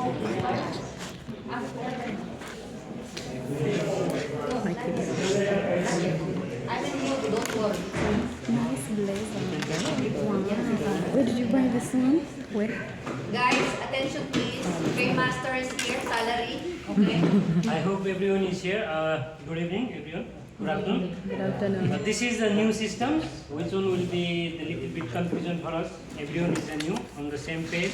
Nice blazer. Wow. Where did you buy this one? Where? Guys, attention please. Paymaster is here, salary. Okay. I hope everyone is here. Good evening, everyone. Good afternoon. Good afternoon. This is a new system. Which one will be a little bit confusion for us? Everyone is new on the same page.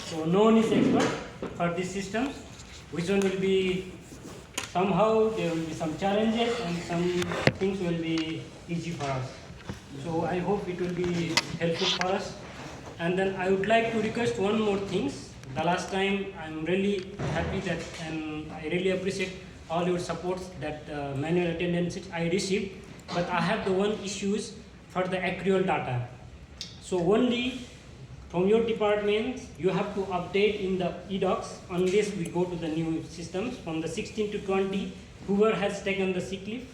So no one is expert for these systems. Which one will be somehow there will be some challenges and some things will be easy for us. So I hope it will be helpful for us. And then I would like to request one more thing. The last time I'm really happy that and I really appreciate all your supports that manual attendance I received. But I have the one issues for the accrual data. So only from your department you have to update in the eDocs unless we go to the new systems from the 16 to 20. Whoever has taken the sick leave,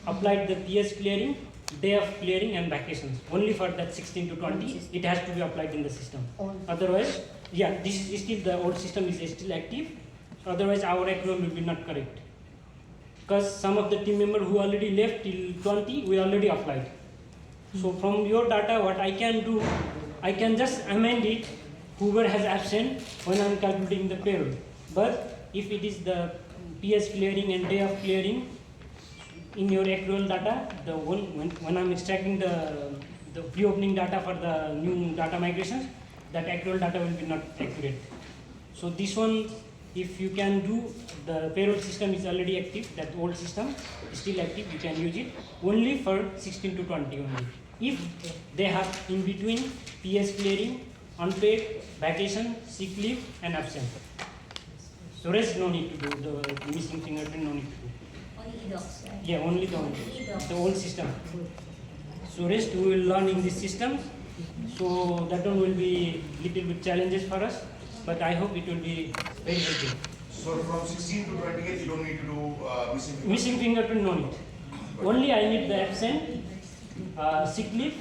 applied the PS clearing, day of clearing and vacations. Only for that 16 to 20 it has to be applied in the system. Otherwise, yeah, this is still the old system is still active. Otherwise our accrual will be not correct. Because some of the team member who already left till 20 we already applied. So from your data what I can do, I can just amend it whoever has absent when I am calculating the payroll. But if it is the PS clearing and day of clearing in your accrual data, the one when I'm extracting the pre-opening data for the new data migrations, that accrual data will be not accurate. So this one, if you can do, the payroll system is already active, that old system is still active, you can use it only for 16 to 20 only. If they have in between PS clearing, unpaid, vacation, sick leave and absent. So rest no need to do, the missing fingerprint no need to do. Only eDocs, right? Yeah, only the old system. So rest we will learn in this system. So that one will be little bit challenges for us, but I hope it will be very helpful. So from 16 to 28, you don't need to do missing fingerprint? Missing fingerprint no need. Only I need the absent, sick leave,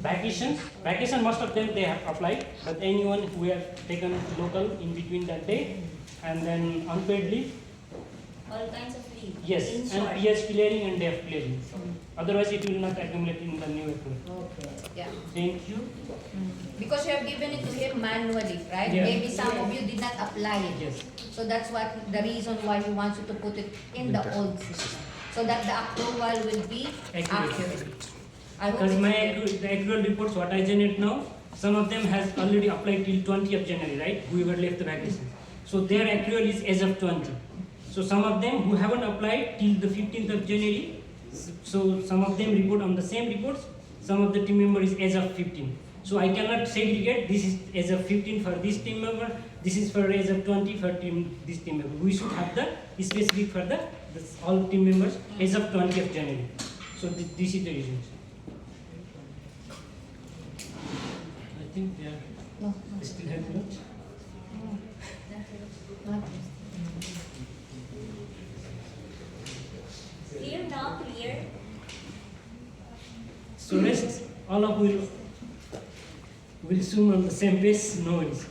vacations. Vacation most of them they have applied, but anyone who have taken local in between that day, and then unpaid leave. All kinds of leave. Yes, In and short. PS clearing and day of clearing. Otherwise it will not accumulate in the new account. Okay. Yeah. Thank you. Because you have given it to him manually, right? Yeah. Maybe some of you did not apply it. Yes. So that's what the reason why he wants you to put it in the old system. So that the approval will be accurate. I hope Because it's my clear. the accrual reports what I generate now, some of them has already applied till 20th January, right? Whoever left the vacation. So their accrual is as of 20. So some of them who haven't applied till the 15th of January, so some of them report on the same reports, some of the team member is as of 15. So I cannot segregate this is as of 15 for this team member, this is for as of 20 for this team member. We should have the specific for the all team members as of 20th January. So this is the reason. I think they are No, still helping. no. Clear now, clear. So rest all of will soon on the same page, no worries.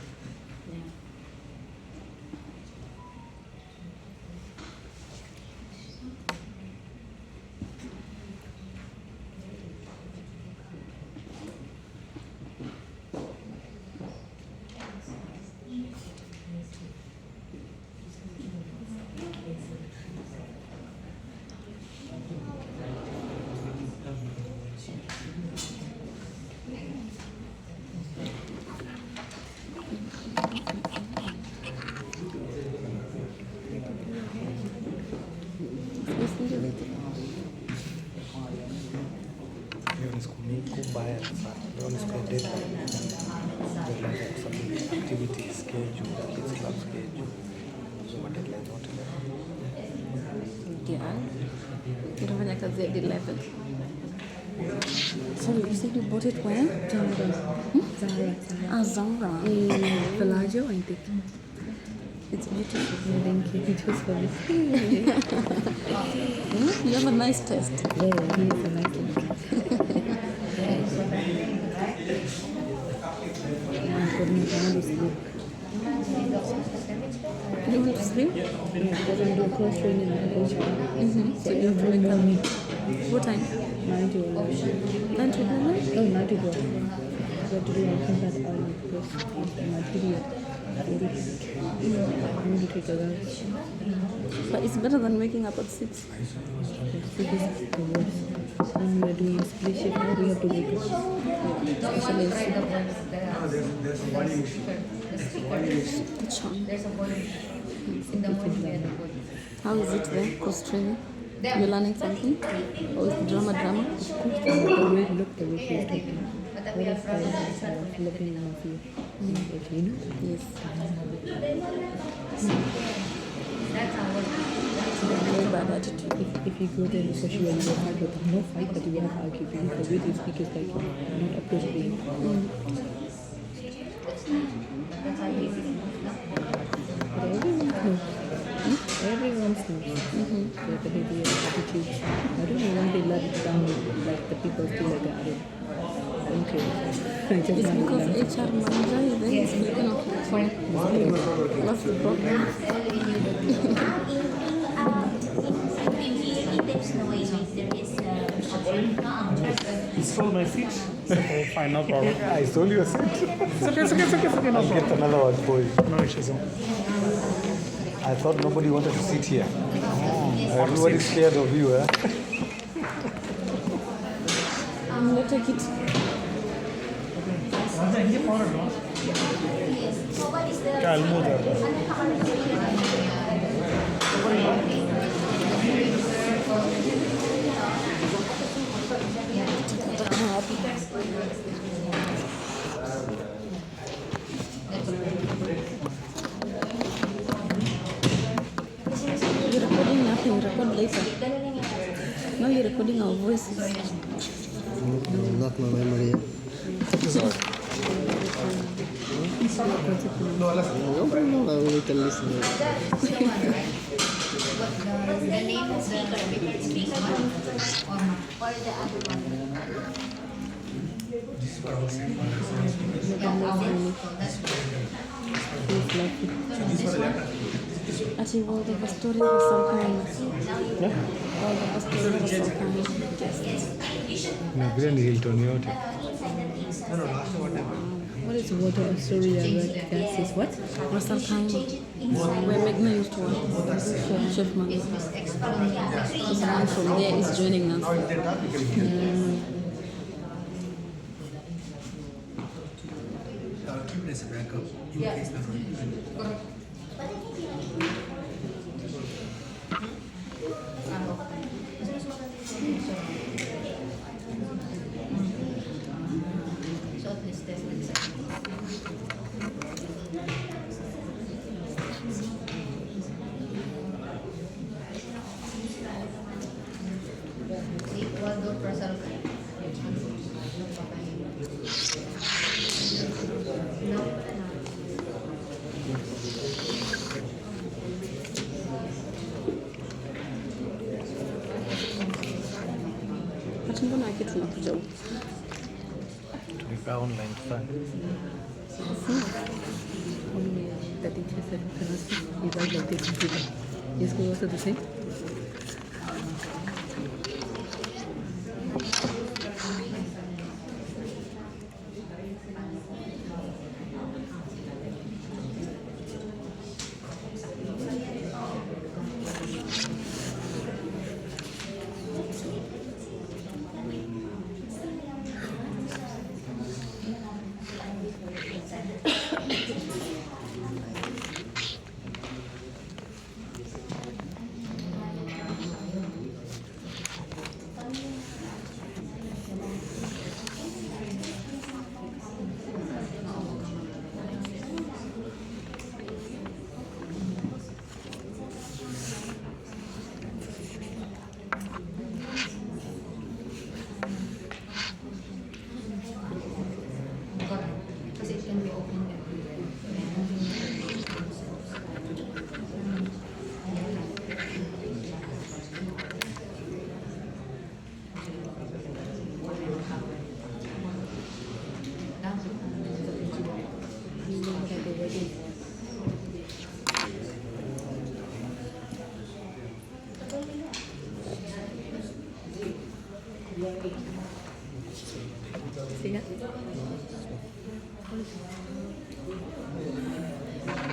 Jonas comigo com bairro, sabe? Jonas com deadline. Deadline for some activity schedule, kids club schedule. So what deadline not Yeah. Kita banyak kerja di level. Sorry, you said you bought it where? Zara. Zara. Ah, Zara. Bellagio, I think. It's beautiful. Thank you. It was for me. You have a nice taste. Yeah, he has a nice taste. My goodness, I want to sleep. You want to sleep? Because I'm doing cross training in HR. So you have to wake up. What time? 9 to 11. 9 to 11? No, 9 to 12. So I have to do my contact early because after my period, I need to take a rest. But it's better than waking up at 6. So this is the worst. When we're doing a split shift, now we have to wake up. Especially Try the voice, There's a volume issue. the speaker. Which one? There's a volume in the morning and the volume. How is it there? Cross training? There. You're learning something? Or is it drama? The way he looked, the way she was talking. But What we is have problem. looking at you? You know? Yes. That's our Very bad attitude. If you go there, for sure you will fight with them. No fight, but you will have argue because the way they speak is like not appropriate. That's our basic. But everyone knows. Everyone knows their behavior, attitude. I don't know why they let it down like the people feel like that. I don't care. I just It's want because to learn. HR manager is there speaking of sorry. What's the problem? Stole my seat? Okay, fine, no problem. I stole your seat. It's okay, no I'll get another one for you. No issues. I thought nobody wanted to sit here. Everybody's scared of you, eh? Let's take it. Yeah, I'll move that. You're recording nothing, record later. Now you're recording our voices. Not my memory. No problem, I will tell listen. The name of the speaker or the other one. Actually, all the pastori was so kind. All the pastori was so kind. No, Grand Hilton, yote. What is water Astoria red gas is what? Was so kind. Where Magna used to work. Chef Magna. This one from there is joining us. Keep it as a backup in case the So at least test it. Ecuador Brazil. Hata mbona yake tunakuja huku? Tulikaa online sana. Only the teacher said cannot speak without like taking people. Your school also the same?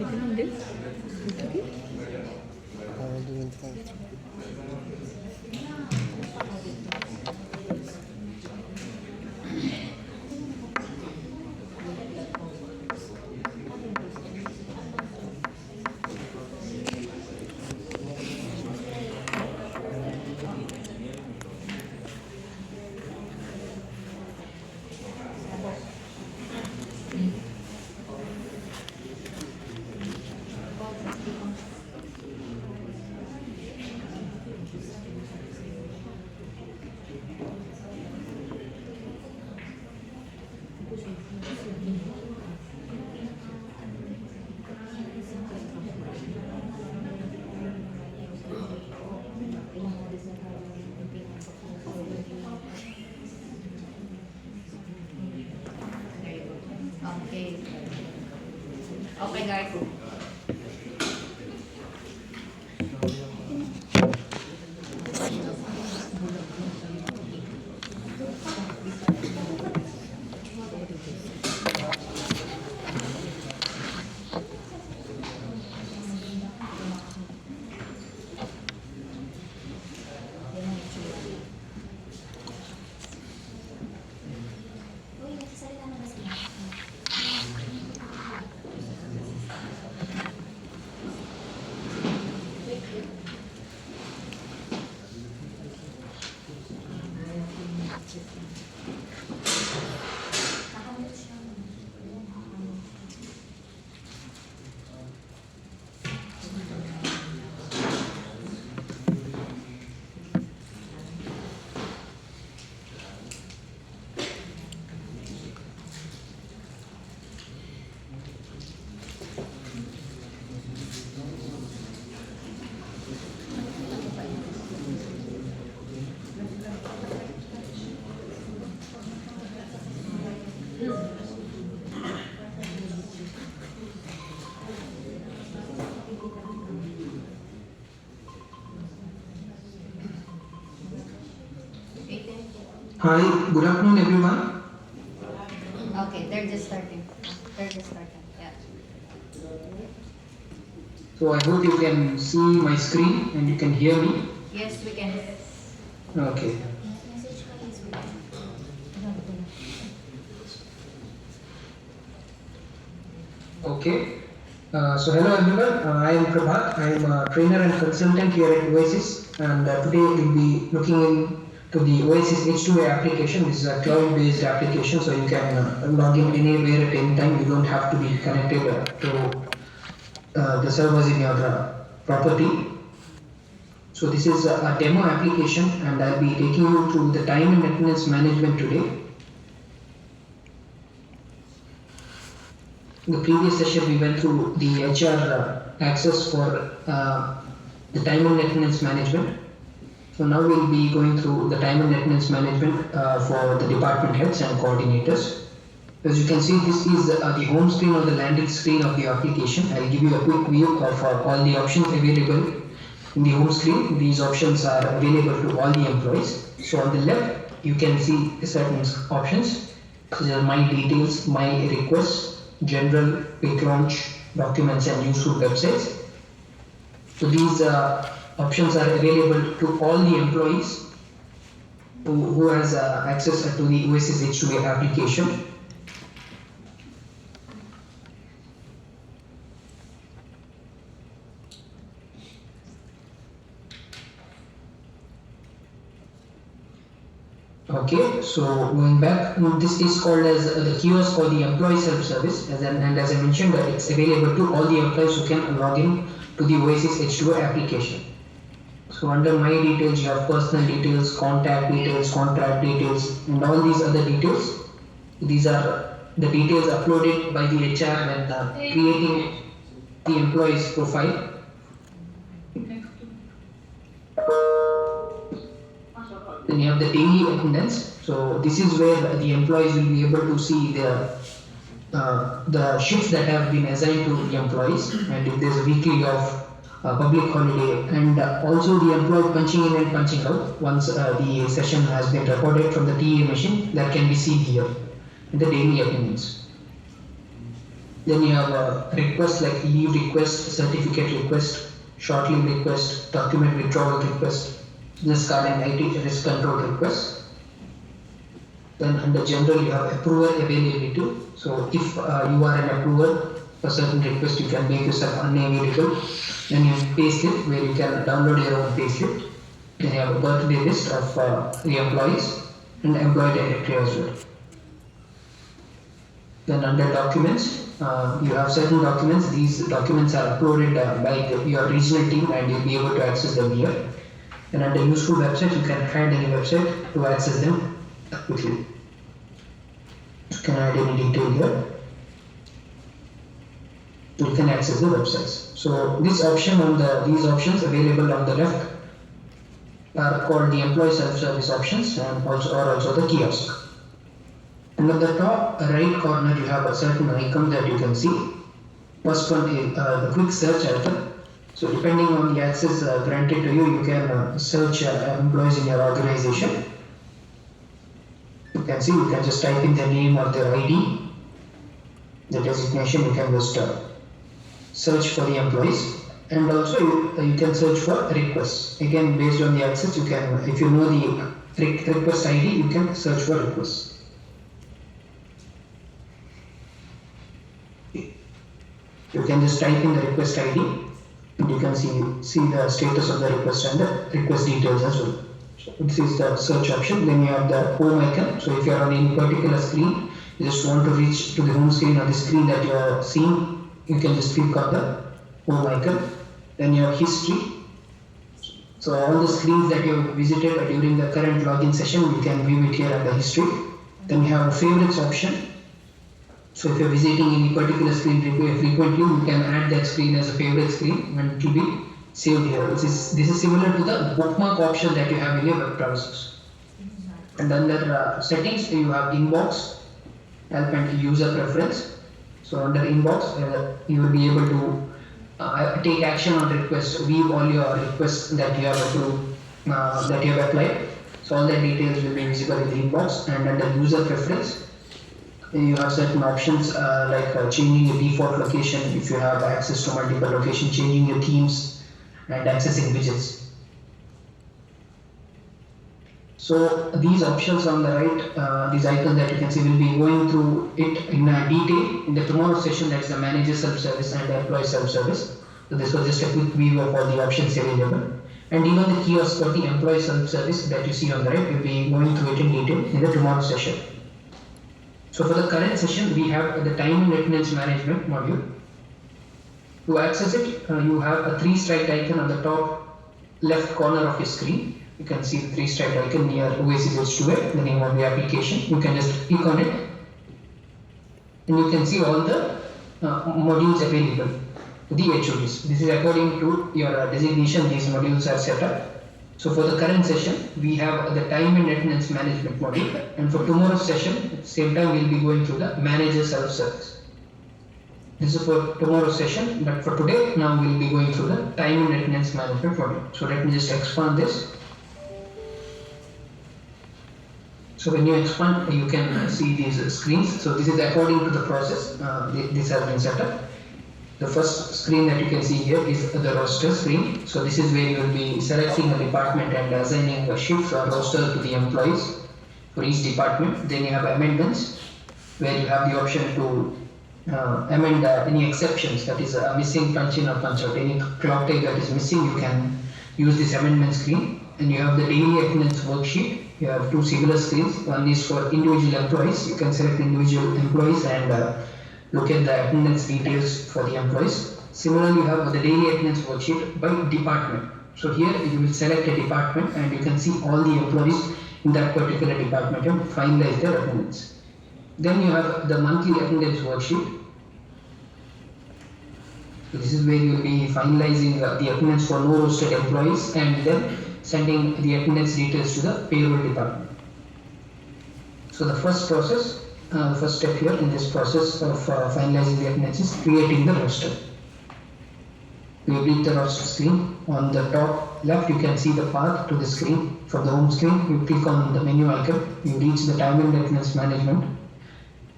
didn't get? You took it? I didn't find. There you go. Okay. Okay, guys. Hi, good afternoon everyone. Okay, they're just starting. Yeah. So I hope you can see my screen and you can hear me. Yes, we can. Okay. Okay. So hello everyone, I am Prabhat. I am a trainer and consultant here at Oasis, and today we'll be looking into the Oasis H2A application. This is a cloud-based application, so you can log in anywhere at any time. You don't have to be connected to the servers in your property. So this is a demo application, and I'll be taking you through the time and attendance management today. In the previous session, we went through the HR access for the time and attendance management. So now we'll be going through the time and attendance management for the department heads and coordinators. As you can see, this is the home screen or the landing screen of the application. I'll give you a quick view of all the options available in the home screen. These options are available to all the employees. So on the left, you can see certain options. These are my details, my requests, general, quick launch, documents and useful websites. So these options are available to all the employees who has access to the Oasis H2A application. Okay, so going back, this is called as the kiosk or the employee self-service, and as I mentioned, it's available to all the employees who can log in to the Oasis H2A application. So under my details, you have personal details, contact details, contract details, and all these other details. These are the details uploaded by the HR when creating the employee's profile. Then you have the daily attendance. So this is where the employees will be able to see the shifts that have been assigned to the employees, and if there's a weekly off, public holiday, and also the employee punching in and punching out once the session has been recorded from the TA machine, that can be seen here in the daily attendance. Then you have requests like leave request, certificate request, short leave request, document withdrawal request, business card and IT risk control request. Then under general you have approval availability. So if you are an approver for certain request, you can make yourself unavailable. Then you have payslip where you can download your own payslip. Then you have a birthday list of the employees and employee directory as well. Then under documents, you have certain documents. These documents are uploaded by your regional team and you'll be able to access them here. And under useful websites, you can add any website to access them quickly. You can add any detail here. You can access the websites. So this option on these options available on the left are called the employee self-service options and also the kiosk. And at the top right corner, you have a certain icon that you can see. First one is the quick search icon. So depending on the access granted to you, you can search employees in your organization. You can see, you can just type in the name or their ID, the designation. You can just search for the employees. And also you can search for requests. Again, based on the access, you can, if you know the request ID, you can search for requests. You can just type in the request ID and you can see the status of the request and the request details as well. So this is the search option. Then you have the home icon. So if you are on any particular screen, you just want to reach to the home screen or the screen that you are seeing, you can just click on the home icon. Then you have history. So all the screens that you have visited during the current login session, you can view it here under history. Then you have a favorites option. So if you are visiting any particular screen frequently, you can add that screen as a favorite screen and it will be saved here. This is similar to the bookmark option that you have in your web browsers. And under settings, you have inbox, help and user preference. So under inbox, you will be able to take action on requests, view all your requests that you have approved, that you have applied. So all the details will be visible in the inbox. And under user preference, you have certain options like changing your default location if you have access to multiple locations, changing your themes and accessing widgets. So these options on the right, these icons that you can see, will be going through it in detail in the tomorrow session, that's the manager self-service and the employee self-service. So this was just a quick view of all the options available. And even the kiosk or the employee self-service that you see on the right, will be going through it in detail in the tomorrow session. So for the current session, we have the time and attendance management module. To access it, you have a 3-stripe icon on the top left corner of your screen. You can see the 3-stripe icon near Oasis H2A, the name of the application. You can just click on it and you can see all the modules available to the HODs. This is according to your designation, these modules are set up. So for the current session, we have the time and attendance management module, and for tomorrow's session, at the same time, we'll be going through the manager self-service. This is for tomorrow's session, but for today, now we'll be going through the time and attendance management module. So let me just expand this. So when you expand, you can see these screens. So this is according to the process. This has been set up. The first screen that you can see here is the roster screen. So this is where you will be selecting a department and assigning a shift or roster to the employees for each department. Then you have amendments, where you have the option to amend any exceptions, that is a missing punch in or punch out. Any clock tag that is missing, you can use this amendment screen. And you have the daily attendance worksheet. You have 2 similar screens. One is for individual employees. You can select individual employees and look at the attendance details for the employees. Similarly, you have the daily attendance worksheet by department. So here you will select a department and you can see all the employees in that particular department and finalize their attendance. Then you have the monthly attendance worksheet. So this is where you will be finalizing the attendance for no rostered employees and then sending the attendance details to the payroll department. So the first process, the first step here in this process of finalizing the attendance is creating the roster. You read the roster screen. On the top left, you can see the path to the screen. From the home screen, you click on the menu icon. You reach the time and attendance management,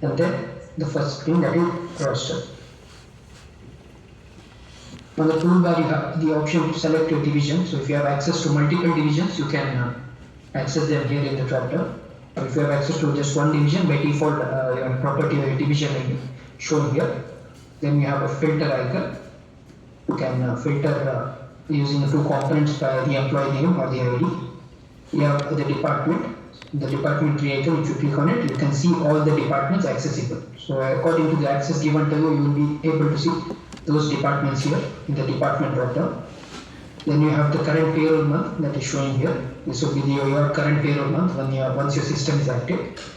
and then the first screen, that is roster. On the toolbar, you have the option to select your division. So if you have access to multiple divisions, you can access them here in the drop-down. Or if you have access to just one division, by default, your property or your division will be shown here. Then you have a filter icon. You can filter using the two components by the employee name or the ID. You have the department tree icon. If you click on it, you can see all the departments accessible. So according to the access given to you, you will be able to see those departments here in the department drop-down. Then you have the current payroll month that is showing here. This will be your current payroll month once your system is active.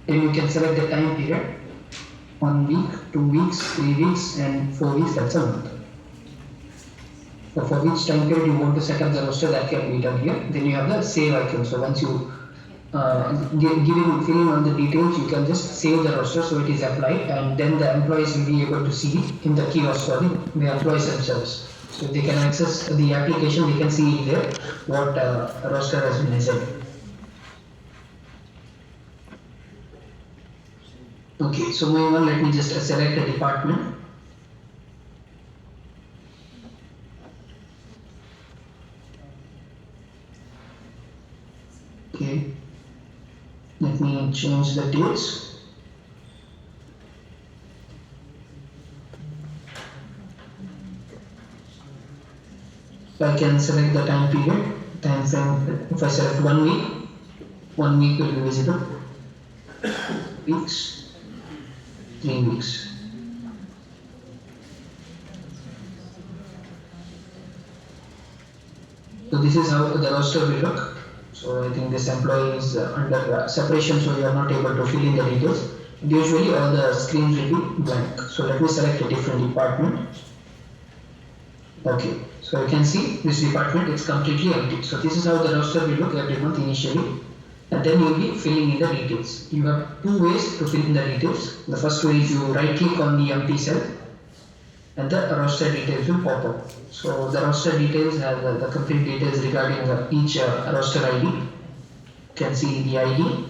Then you can select the time period: 1 week, 2 weeks, 3 weeks, and 4 weeks. That's a month. So for which time period you want to set up the roster, that can be done here. Then you have the save icon. So once you filling on the details, you can just save the roster so it is applied, and then the employees will be able to see it in the kiosk for the employees themselves. So they can access the application, they can see there what roster has been assigned. Okay, so moving on, let me just select a department. Okay, let me change the dates. I can select the time period, time frame. If I select 1 week, 1 week will be visible. Weeks, 3 weeks. So this is how the roster will look. So I think this employee is under separation, so you are not able to fill in the details. Usually all the screens will be blank. So let me select a different department. Okay, so you can see this department is completely empty. So this is how the roster will look every month initially, and then you will be filling in the details. You have two ways to fill in the details. The first way is you right click on the empty cell, and the roster details will pop up. So the roster details have the complete details regarding each roster ID. You can see the ID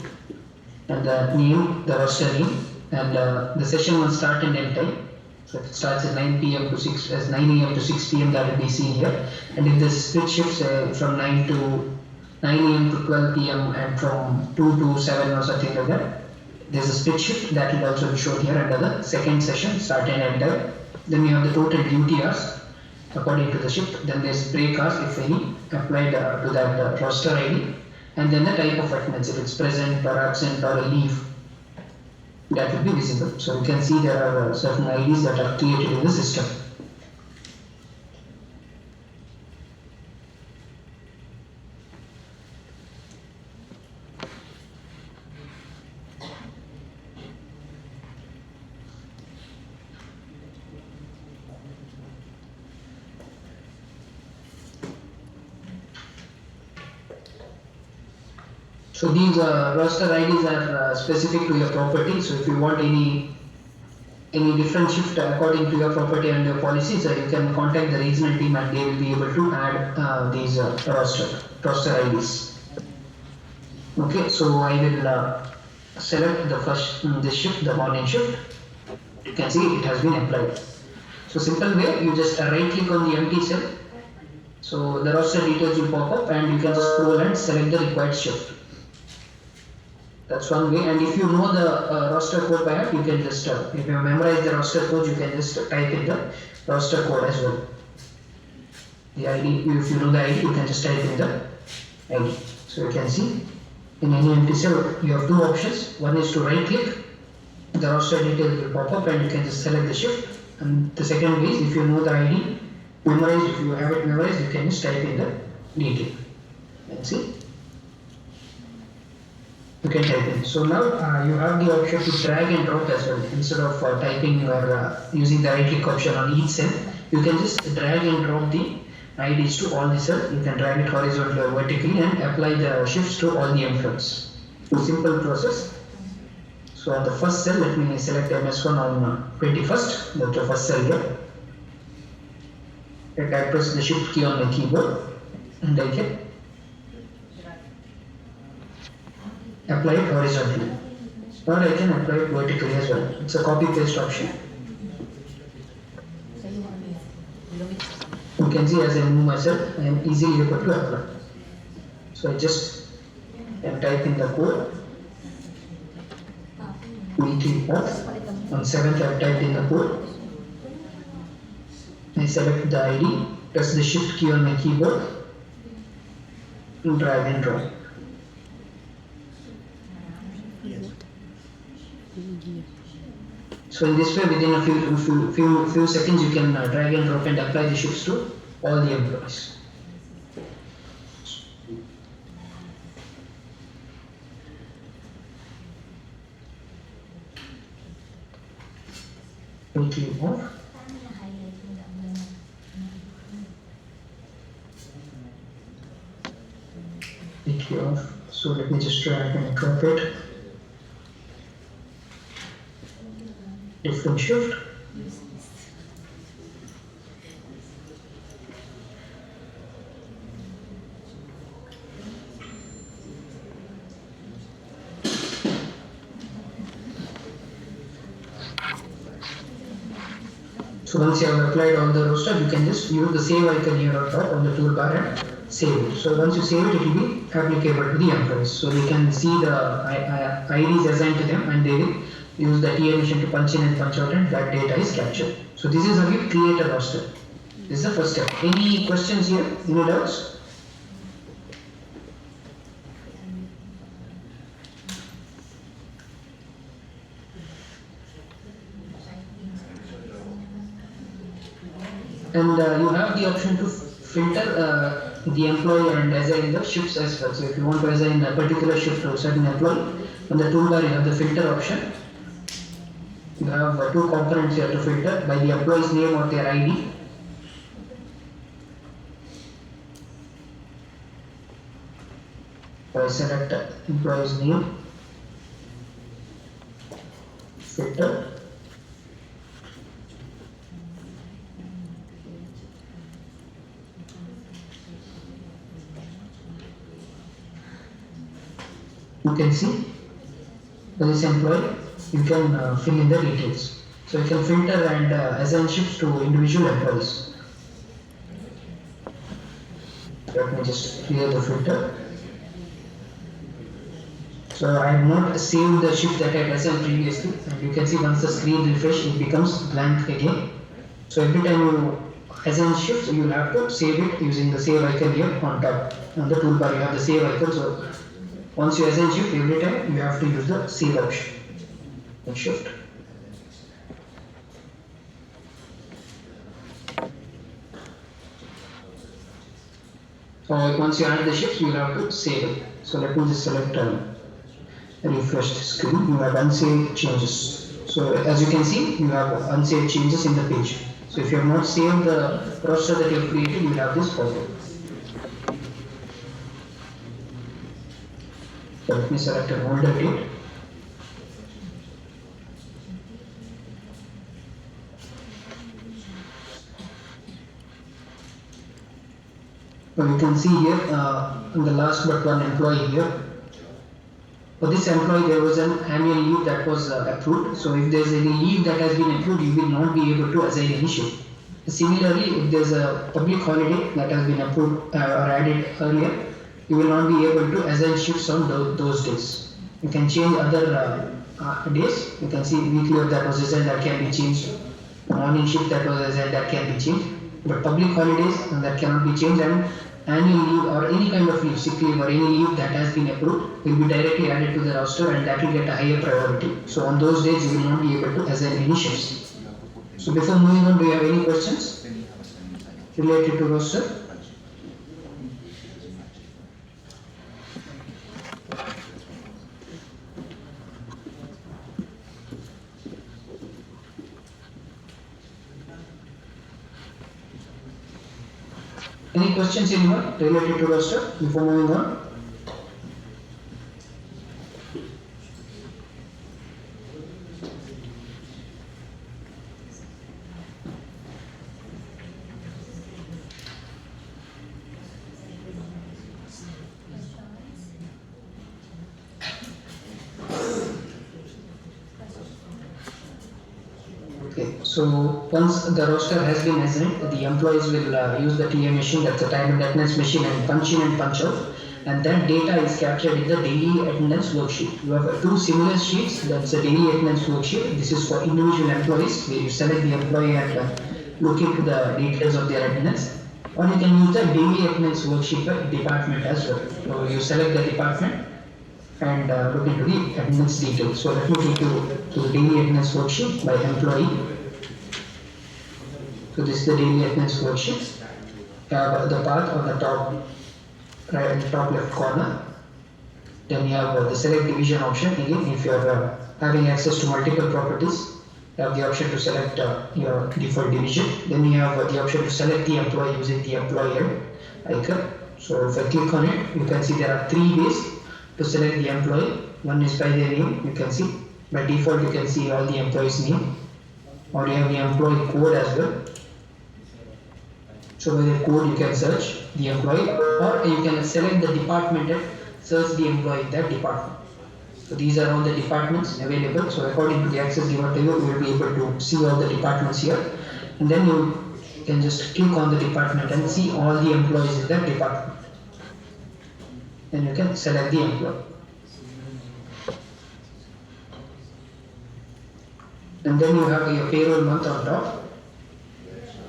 and the name, the roster name, and the session will start and end time. So if it starts at 9 p.m. to 6 as 9 a.m. to 6 p.m. that will be seen here. And if the split shifts from 9 a.m. to 12 p.m. and from 2 to 7 or something like that, there's a split shift that will also be shown here under the second session, start and end time. Then you have the total duty hours according to the shift. Then there's break hours, if any, applied to that roster ID. And then the type of attendance, if it's present or absent or a leave, that will be visible. So you can see there are certain IDs that are created in the system. So these roster IDs are specific to your property. So if you want any different shift according to your property and your policies, you can contact the regional team and they will be able to add these roster IDs. Okay, so I will select the first this shift, the morning shift. You can see it has been applied. So simple way, you just right click on the empty cell. So the roster details will pop up and you can just scroll and select the required shift. That's one way, and if you know the roster code by heart, you can just, if you memorize the roster code, you can just type in the roster code as well. The ID, if you know the ID, you can just type in the ID. So you can see, in any empty cell, you have two options. One is to right click, the roster details will pop up and you can just select the shift. And the second way is, if you know the ID, memorize, if you have it memorized, you can just type in the detail. Let's see. You can type in. So now you have the option to drag and drop as well. Instead of typing or using the right click option on each cell, you can just drag and drop the IDs to all the cells. You can drag it horizontally or vertically and apply the shifts to all the employees. Simple process. So on the first cell, let me select MS1 on 21st. That's the first cell here. And I press the shift key on my keyboard and I can apply it horizontally, or I can apply it vertically as well. It's a copy paste option. You can see as I move myself, I am easily able to apply. So I just type in the code, weekly off. On 7th, I have typed in the code. I select the ID, press the shift key on my keyboard, and drag and drop. So in this way, within a few seconds, you can drag and drop and apply the shifts to all the employees. Weekly off. Weekly off. So let me just drag and drop it. Different shift. So once you have applied all the roster, you can just use the save icon here on top on the toolbar and save it. So once you save it, it will be applicable to the employees. So they can see the IDs assigned to them, and they will use the TA machine to punch in and punch out, and that data is captured. So this is how you create a roster. This is the first step. Any questions here? Any doubts? And you have the option to filter the employee and assign the shifts as well. So if you want to assign a particular shift to a certain employee, on the toolbar you have the filter option. You have two components here to filter by the employee's name or their ID. So I select employee's name, filter. You can see for this employee, you can fill in the details. So you can filter and assign shifts to individual employees. Let me just clear the filter. So I have not saved the shift that I had assigned previously, and you can see once the screen refresh, it becomes blank again. So every time you assign shifts, you will have to save it using the save icon here on top. On the toolbar, you have the save icon. So once you assign shift, every time you have to use the save option and shift. So once you add the shifts, you will have to save it. So let me just select refresh the screen. You have unsaved changes. So as you can see, you have unsaved changes in the page. So if you have not saved the roster that you have created, you will have this photo. So let me select an older date. So you can see here in the last but one employee here. For this employee, there was an annual leave that was approved. So if there is any leave that has been approved, you will not be able to assign any shift. Similarly, if there is a public holiday that has been approved or added earlier, you will not be able to assign shifts on those days. You can change other days. You can see weekly of that was assigned, that can be changed. Morning shift that was assigned, that can be changed. But public holidays, that cannot be changed, and annual leave or any kind of leave, sick leave or any leave that has been approved will be directly added to the roster, and that will get a higher priority. So on those days, you will not be able to assign any shifts. So before moving on, do you have any questions related to roster? Any questions anyone related to roster before moving on? Okay, So once the roster has been assigned, the employees will use the TA machine, that's the time and attendance machine, and punch in and punch out. And that data is captured in the daily attendance worksheet. You have two similar sheets, that's a daily attendance worksheet. This is for individual employees, where you select the employee and look into the details of their attendance. Or you can use the daily attendance worksheet for department as well. So you select the department and look into the attendance details. So let me take you to the daily attendance worksheet by employee. So this is the daily attendance worksheet. You have the path on the top right and top left corner. Then you have the select division option. Again, if you are having access to multiple properties, you have the option to select your default division. Then you have the option to select the employee using the employer icon. So if I click on it, you can see there are 3 ways to select the employee. One is by their name, you can see. By default, you can see all the employees' name. Or you have the employee code as well. So by the code you can search the employee, or you can select the department and search the employee in that department. So these are all the departments available. So according to the access given to you, you will be able to see all the departments here. And then you can just click on the department and see all the employees in that department. Then you can select the employee. And then you have your payroll month on top,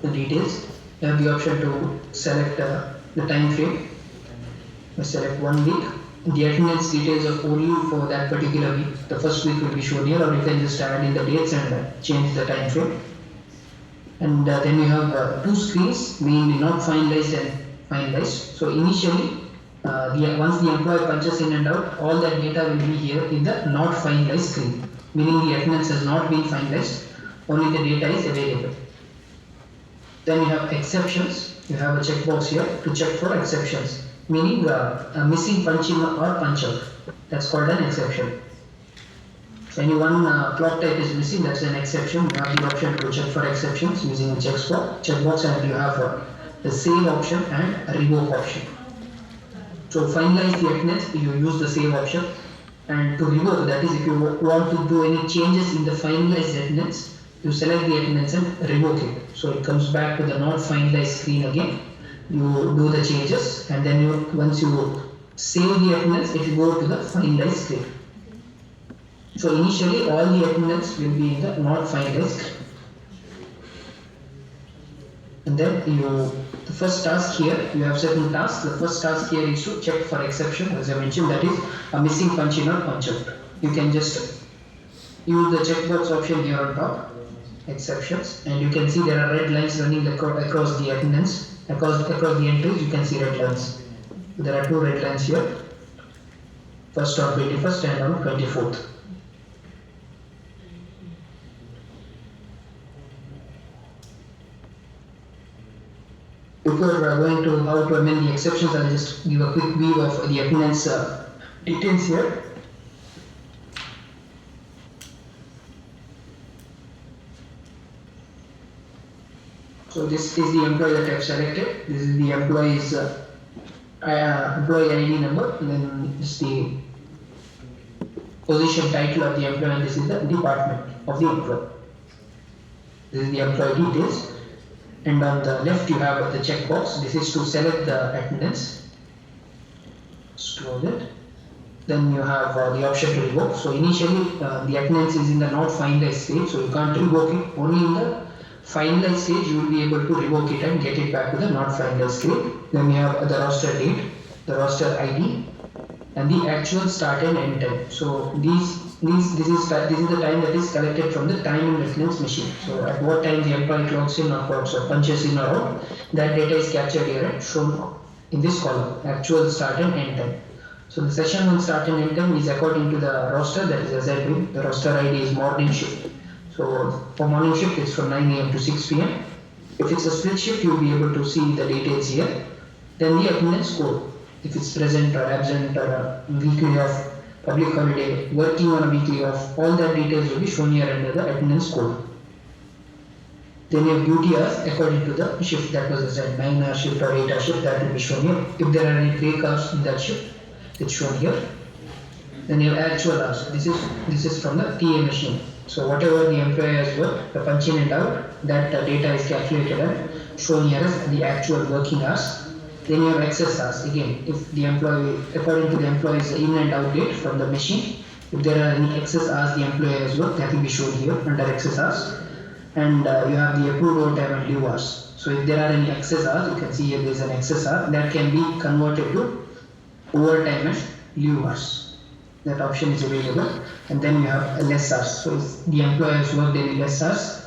the details. You have the option to select the time frame. You select 1 week. The attendance details are only for that particular week. The first week will be shown here, or you can just add in the dates and change the time frame. And then you have 2 screens, mainly not finalized and finalized. So initially, once the employee punches in and out, all that data will be here in the not finalized screen, meaning the attendance has not been finalized, only the data is available. Then you have exceptions. You have a checkbox here to check for exceptions, meaning a missing punch in or punch out. That's called an exception. So any one clock type is missing, that's an exception. You have the option to check for exceptions using the checkbox, and you have the save option and a revoke option. So finalize the attendance, you use the save option, and to revoke, that is if you want to do any changes in the finalized attendance, you select the attendance and revoke it. So it comes back to the not finalized screen again. You do the changes, and then once you save the attendance, it will go to the finalized screen. So initially all the attendance will be in the not finalized screen. And then the first task here, you have certain tasks. The first task here is to check for exception, as I mentioned, that is a missing punch in or punch out. You can just use the checkbox option here on top, exceptions, and you can see there are red lines running across the attendance, across the entries. You can see red lines. There are 2 red lines here, first on 21st and on 24th. Before going to how to amend the exceptions, I'll just give a quick view of the attendance details here. So this is the employee that I've selected. This is the employee's employee ID number, and then this is the position title of the employee, and this is the department of the employee. This is the employee details. And on the left you have the checkbox. This is to select the attendance. Scroll it. Then you have the option to revoke. So initially the attendance is in the not finalized stage, so you can't revoke it. Only in the finalized stage you will be able to revoke it and get it back to the not finalized state. Then you have the roster date, the roster ID, and the actual start and end time. So this is the time that is collected from the time and attendance machine. So at what time the employee clocks in or clocks or punches in or out, that data is captured here and shown in this column, actual start and end time. So the session on start and end time is according to the roster, that is assigned. The roster ID is morning shift. So for morning shift it's from 9 AM to 6 PM. If it's a split shift, you'll be able to see the details here. Then the attendance code, if it's present or absent or a weekly off, public holiday, working on a weekly off, all that details will be shown here under the attendance code. Then you have duty hours according to the shift that was assigned, 9-hour shift or 8-hour shift, that will be shown here. If there are any break hours in that shift, it's shown here. Then you have actual hours. This is from the TA machine. So whatever the employee has worked, the punch in and out, that data is calculated and shown here as the actual working hours. Then you have excess hours. Again, if the employee, according to the employee's in and out date from the machine, if there are any excess hours the employee has worked, that will be shown here under excess hours. And you have the approved overtime and leave hours. So if there are any excess hours, you can see here there is an excess hour that can be converted to overtime and leave hours. That option is available. And then you have less hours. So if the employee has worked any less hours,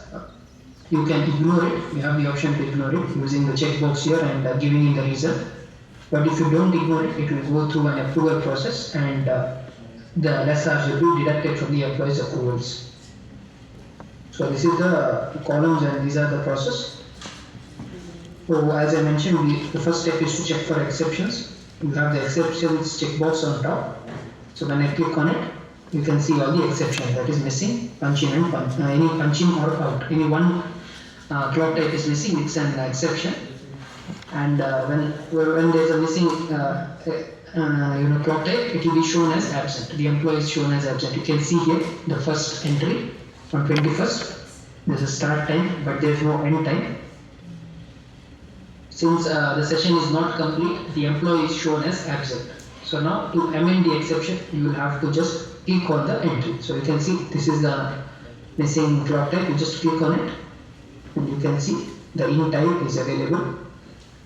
you can ignore it. You have the option to ignore it using the checkbox here and giving in the reason. But if you don't ignore it, it will go through an approval process and the less hours will be deducted from the employee's approvals. So this is the columns and these are the process. So as I mentioned, the first step is to check for exceptions. You have the exceptions checkbox on top. So when I click on it, you can see all the exceptions that is missing, punch in and punch, any punch in or out. Any one clock type is missing, it's an exception. And when there is a missing clock type, it will be shown as absent. The employee is shown as absent. You can see here the first entry on 21st. There's a start time, but there is no end time. Since the session is not complete, the employee is shown as absent. So now to amend the exception, you will have to just click on the entry. So you can see this is the missing clock type. You just click on it, and you can see the in type is available,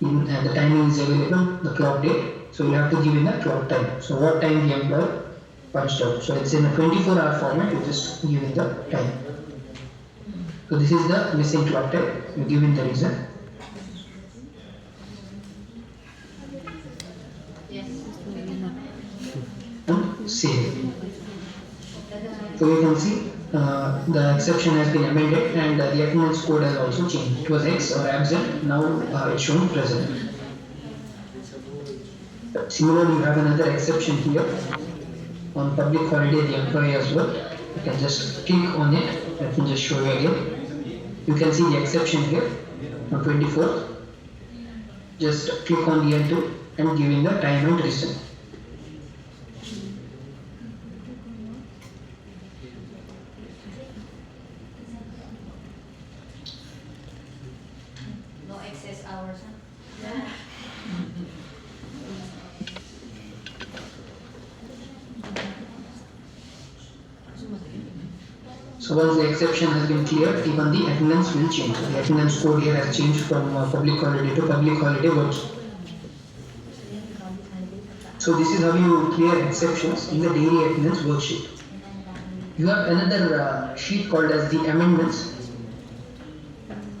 the timing is available, the clock date. So you have to give in the clock time. So what time the employee punched out. So it's in a 24-hour format. You just give in the time. So this is the missing clock type. You give in the reason. Save. So you can see the exception has been amended and the attendance code has also changed. It was X or absent, now it's shown present. Similarly, you have another exception here. On public holiday, the employee has worked. You can just click on it. Let me just show you again. You can see the exception here on 24th. Just click on the enter and give in the time and reason. So once the exception has been cleared, even the attendance will change. The attendance code here has changed from public holiday to public holiday working. So this is how you clear exceptions in the daily attendance worksheet. You have another sheet called as the amendments.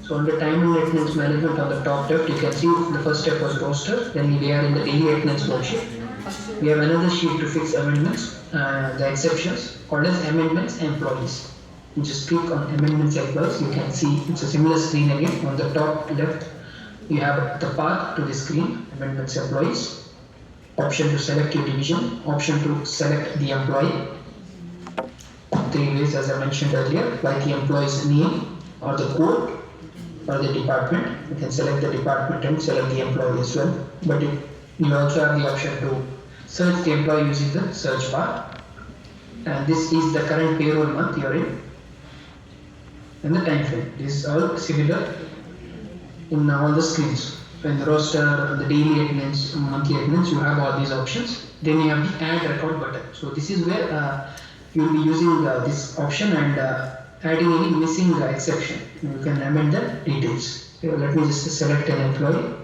So under time and attendance management on the top left, you can see the first step was roster, then we are in the daily attendance worksheet. We have another sheet to fix amendments, the exceptions called as amendments employees. You just click on amendments employees, you can see it's a similar screen again. On the top left, you have the path to the screen, amendments employees, option to select your division, option to select the employee. 3 ways as I mentioned earlier, like the employee's name or the code or the department. You can select the department and select the employee as well. But you also have the option to search the employee using the search bar. And this is the current payroll month you are in. And the time frame. This is all similar in all the screens. So in the roster, the daily attendance, monthly attendance, you have all these options. Then you have the add record button. So this is where you will be using this option and adding any missing exception. You can amend the details. So let me just select an employee.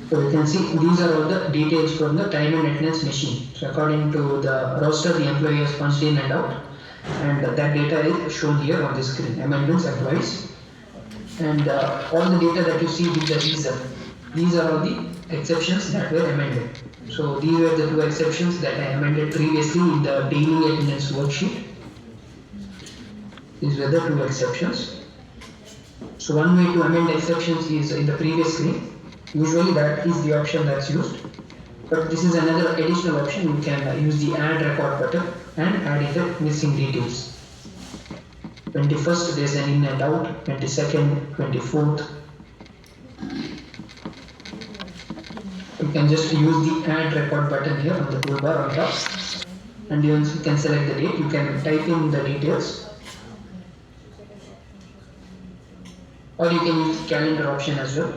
So you can see these are all the details from the time and attendance machine. So according to the roster, the employee has punched in and out, and that data is shown here on the screen. Amendments, employees, and all the data that you see with the reason. These are all the exceptions that were amended. So these were the 2 exceptions that I amended previously in the daily attendance worksheet. These were the 2 exceptions. So one way to amend exceptions is in the previous screen. Usually that is the option that's used, but this is another additional option. You can use the add record button and add in the missing details. 21st there is an in and out, 22nd, 24th. You you can just use the add record button here on the toolbar on top, and you can select the date. You can type in the details, or you can use calendar option as well,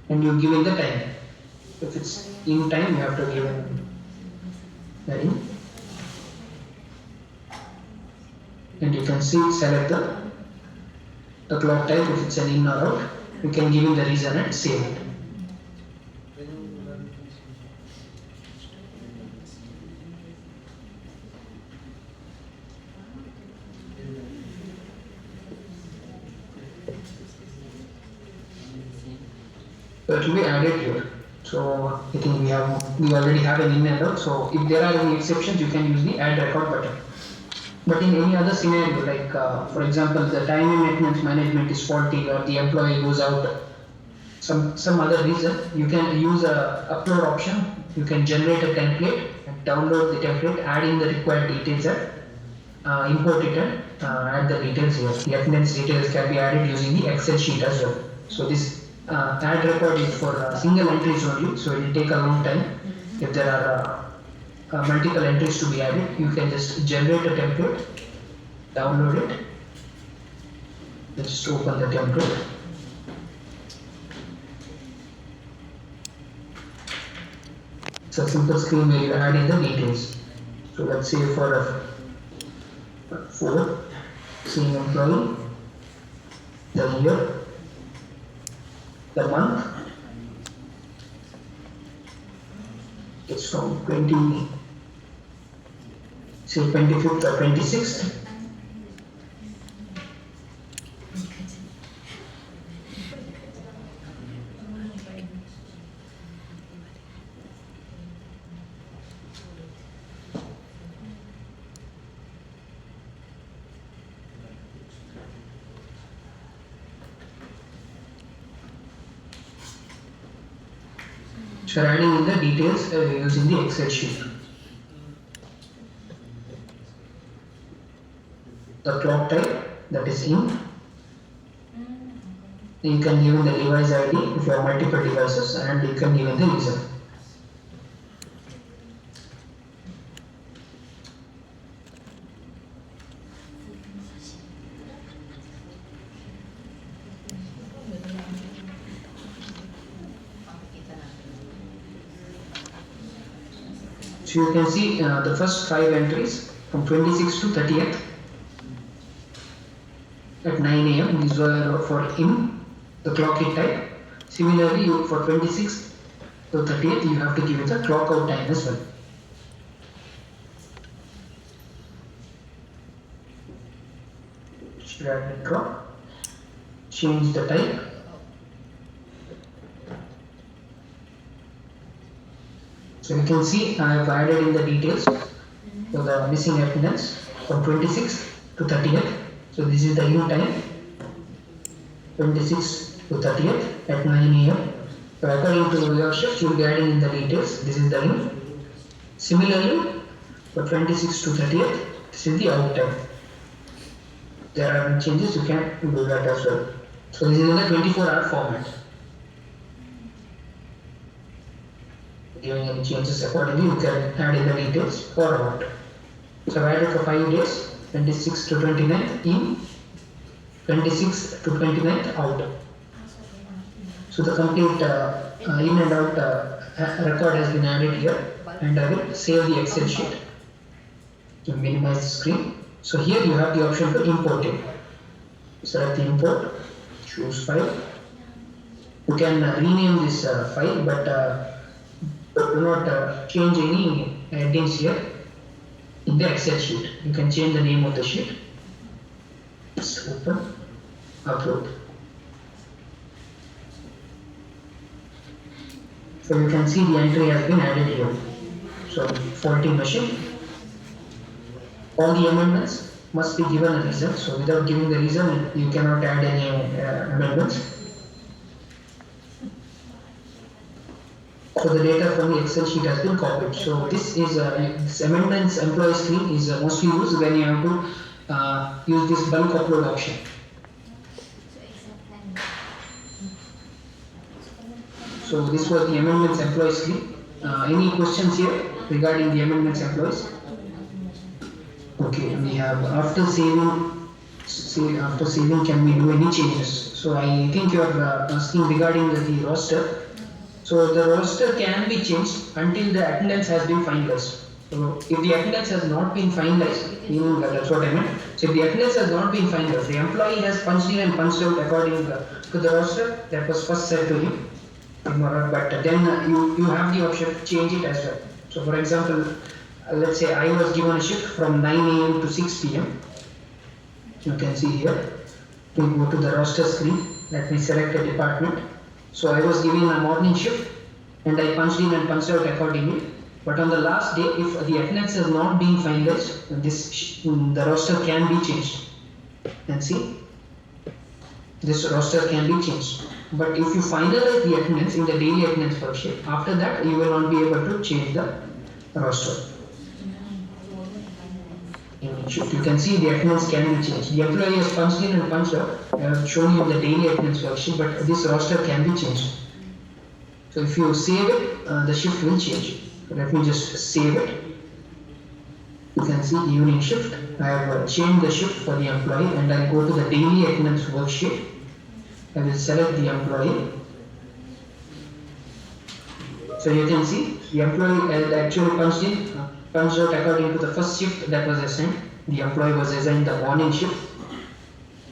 and you give in the time. If it's in time, you have to give in the in, and you can see select the clock type. If it's an in or out, you can give in the reason and save it. So it will be added here. So I think we already have an in and out. So if there are any exceptions, you can use the add record button. But in any other scenario, like for example, the time and maintenance management is faulty, or the employee goes out, some other reason, you can use a upload option. You can generate a template and download the template, add in the required details, and import it and add the details here. The attendance details can be added using the Excel sheet as well. So this add record is for single entries only, so it will take a long time. If there are multiple entries to be added, you can just generate a template, download it, just open the template. It's a simple screen where you add in the details. So let's say for 4, same employee, the year, the month, it's from 25th or 26th. So adding in the details using the Excel sheet. The clock type, that is in. You can give in the device ID if you have multiple devices, and you can give in the reason. So you can see the first 5 entries from 26th to 30th at 9 AM. These were for in, the clock in type. Similarly, for 26th to 30th, you have to give it a clock out time as well. Drag and drop. Change the type. So you can see I have added in the details for the missing attendance from 26th to 30th. So this is the in time, 26th to 30th at 9 AM. So according to your shift, you will be adding in the details. This is the in. Similarly, for 26th to 30th, this is the out time. There are any changes, you can do that as well. So this is in the 24-hour format. Giving any changes accordingly, you can add in the details or out. So I added for 5 days, 26th to 29th in, 26th to 29th out. So the complete in and out record has been added here, and I will save the Excel sheet to minimize the screen. So here you have the option for importing. Select the import, choose file. You can rename this file, but do not change any headings here in the Excel sheet. You can change the name of the sheet. Just open, upload. So you can see the entry has been added here. So faulty machine. All the amendments must be given a reason. So without giving the reason, you cannot add any amendments. So the data from the Excel sheet has been copied. So this is this amendments employee screen is mostly used when you have to use this bulk upload option. So this was the amendments employees leave. Any questions here regarding the amendments employees? Okay, we have after saving. After saving, can we do any changes? So I think you are asking regarding the roster. So the roster can be changed until the attendance has been finalized. So if the attendance has not been finalized, meaning that's what I meant. So if the attendance has not been finalized, the employee has punched in and punched out according to the roster that was first said to him. But then you have the option to change it as well. So for example, let's say I was given a shift from 9 a.m. to 6 p.m. You can see here. We go to the roster screen. Let me select a department. So I was given a morning shift and I punched in and punched out accordingly. But on the last day, if the attendance has not been finalized, the roster can be changed. And see, this roster can be changed. But if you finalize the attendance in the daily attendance worksheet, after that you will not be able to change the roster. You can see the attendance can be changed. The employee has punched in and punched out. I have shown you the daily attendance worksheet, but this roster can be changed. So if you save it, the shift will change. Let me just save it. You can see evening shift. I have changed the shift for the employee and I'll go to the daily attendance worksheet. I will select the employee. So you can see the employee has actually punched in, punched out according to the first shift that was assigned. The employee was assigned the morning shift.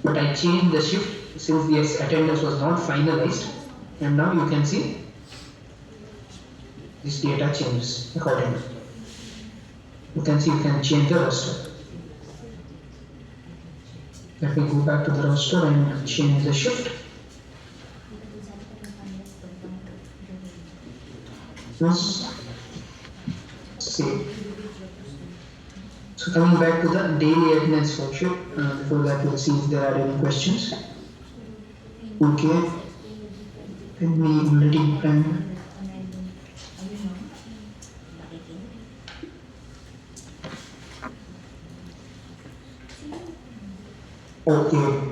But I changed the shift since the attendance was not finalized. And now you can see this data changes accordingly. You can see you can change the roster. Let me go back to the roster and change the shift. Yes. Save. So coming back to the daily attendance worksheet, before that we'll see if there are any questions. Okay. Let me already plan. Okay.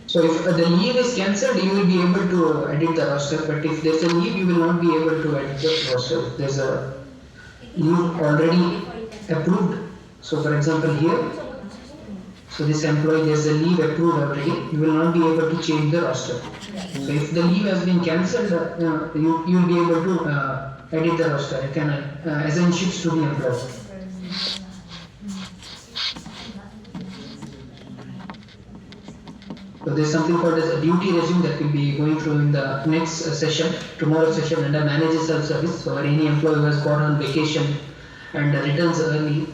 So if the leave is cancelled, you will be able to edit the roster. But if there's a leave, you will not be able to edit the roster. If there's a leave already approved. So for example here, so this employee, there's a leave approved already. You will not be able to change the roster. So if the leave has been cancelled, you will be able to edit the roster. You can assign shifts to the employee. So there's something called as a duty resume that we'll be going through in the next session, tomorrow's session, under manager self-service. So any employee who has gone on vacation and returns early,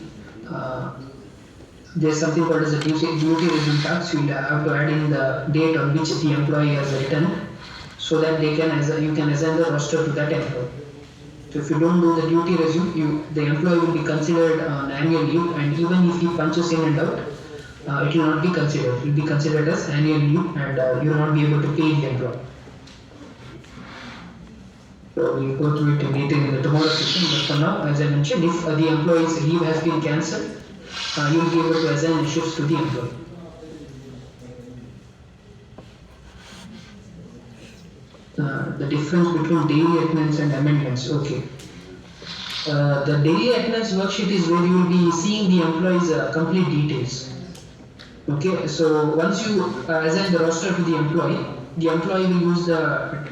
there's something called as a duty resume task. You'll have to add in the date on which the employee has returned, so that they can you can assign the roster to that employee. So if you don't do the duty resume, the employee will be considered on annual leave, and even if he punches in and out, it will not be considered. It will be considered as annual leave, and you will not be able to pay the employee. So we'll go through it in detail in the tomorrow session. But for now, as I mentioned, if the employee's leave has been cancelled, you will be able to assign shifts to the employee. The difference between daily attendance and amendments. Okay. The daily attendance worksheet is where you will be seeing the employee's complete details. Okay, so once you assign the roster to the employee will use the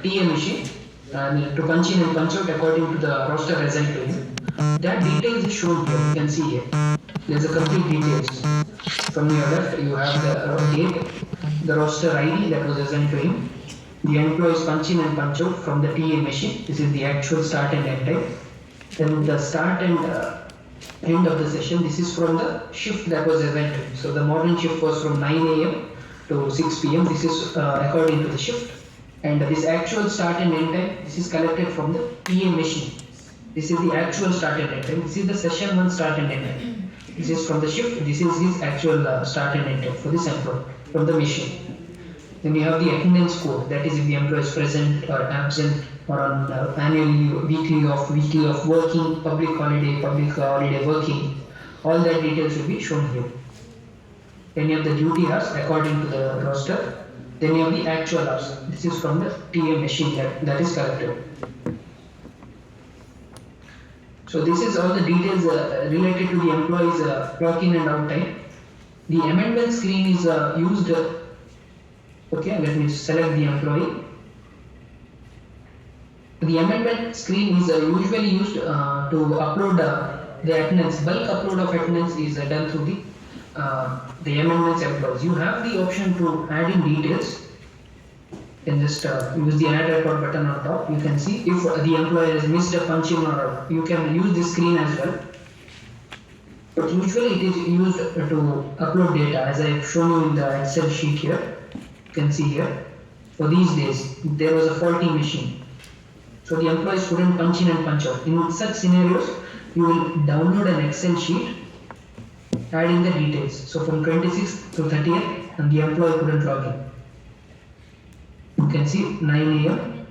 TA machine to punch in and punch out according to the roster assigned to him. That details is shown here. You can see here. There's a complete details. From your left, you have the date, the roster ID that was assigned to him. The employee's punch in and punch out from the TA machine. This is the actual start and end time. Then the start and end of the session. This is from the shift that was assigned to him. So the morning shift was from 9 a.m. to 6 p.m. This is according to the shift. And this actual start and end time, this is collected from the TA machine. This is the actual start and end time. This is the session 1 start and end time. This is from the shift. This is his actual start and end time for this employee from the machine. Then you have the attendance code. That is if the employee is present or absent or on annual leave, weekly off working, public holiday working, all that details will be shown here. Then you have the duty hours according to the roster. Then you have the actual hours. This is from the TA machine that is collected. So this is all the details related to the employee's clock in and out time. The amendment screen is used. Okay, let me select the employee. The amendment screen is usually used to upload the attendance. Bulk upload of attendance is done through the amendments employees. You have the option to add in details. You can just use the add record button on top. You can see if the employee has missed a punch in, or you can use this screen as well. But usually it is used to upload data, as I have shown you in the Excel sheet here. You can see here. For these days, there was a faulty machine. So the employees couldn't punch in and punch out. In such scenarios, you will download an Excel sheet, add in the details. So from 26th to 30th, and the employee couldn't log in. You can see 9 a.m.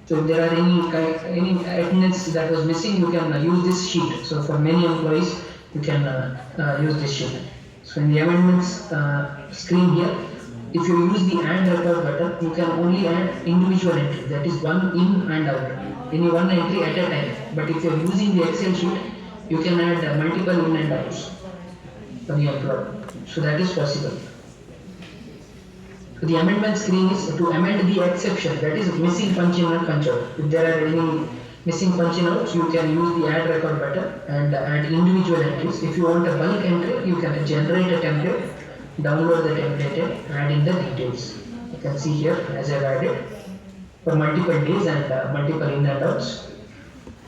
So if there are any attendance that was missing, you can use this sheet. So for many employees, you can use this sheet. So in the amendments screen here, if you use the add record button, you can only add individual entry, that is one in and out, any one entry at a time. But if you are using the Excel sheet, you can add multiple in and outs for the employee. So that is possible. So the amendment screen is to amend the exception, that is missing punch in and punch out. If there are any missing punch in outs, you can use the add record button and add individual entries. If you want a bulk entry, you can generate a template, download the template and add in the details. You can see here as I have added for multiple days and multiple in and outs.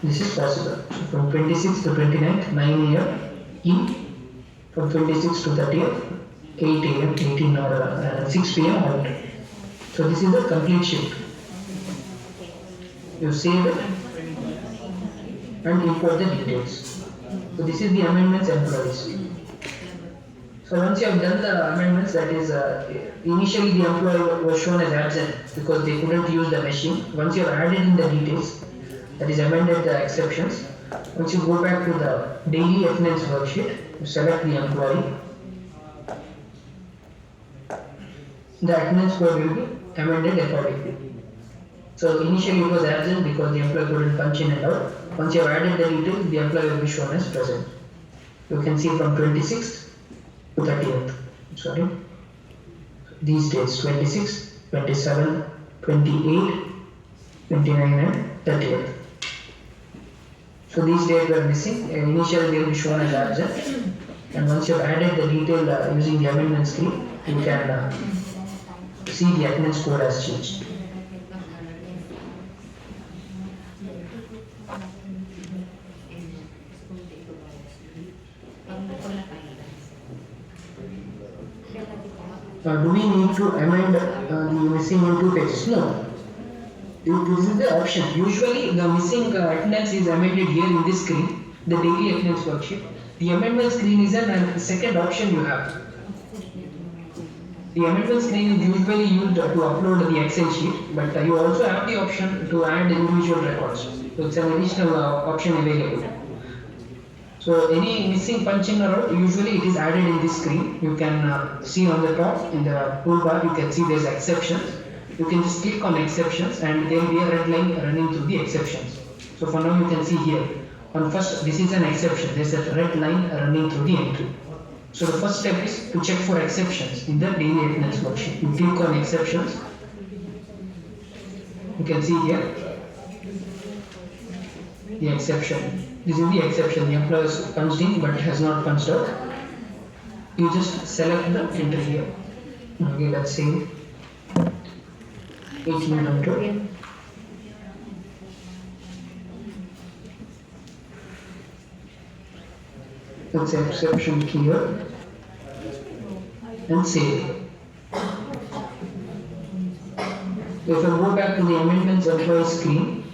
This is possible. So from 26th to 29th, 9 a.m. in, from 26th to 30th, 8 a.m., 18 or 6 p.m. out. So this is the complete shift. You save it and import the details. So this is the amendments employees. So once you have done the amendments, that is initially the employee was shown as absent because they couldn't use the machine. Once you have added in the details, that is amended the exceptions. Once you go back to the daily attendance worksheet, you select the employee. The attendance code will be amended accordingly. So initially it was absent because the employee couldn't punch in and out. Once you have added the details, the employee will be shown as present. You can see from 26th to 30th. Sorry. These dates 26, 27, 28, 29 and 30th. So these dates were missing. Initially they will be shown as absent. And once you have added the detail using the amendment screen, you can see the attendance code has changed. Do we need to amend the missing in 2 pages? No. This is the option. Usually the missing attendance is amended here in this screen, the daily attendance worksheet. The amendment screen is a second option you have. The amendment screen is usually used to upload the Excel sheet, but you also have the option to add individual records. So it's an additional option available. So any missing punch in or out, usually it is added in this screen. You can see on the top in the toolbar, you can see there's exceptions. You can just click on exceptions and there will be a red line running through the exceptions. So for now you can see here, on first, this is an exception. There's a red line running through the entry. So the first step is to check for exceptions in the daily attendance worksheet. You click on exceptions. You can see here the exception. This is the exception. The employee is punched in but has not punched out. You just select the entry here. Okay, let's see. 1800. That's the exception here. And save. If I go back to the amendments employee screen,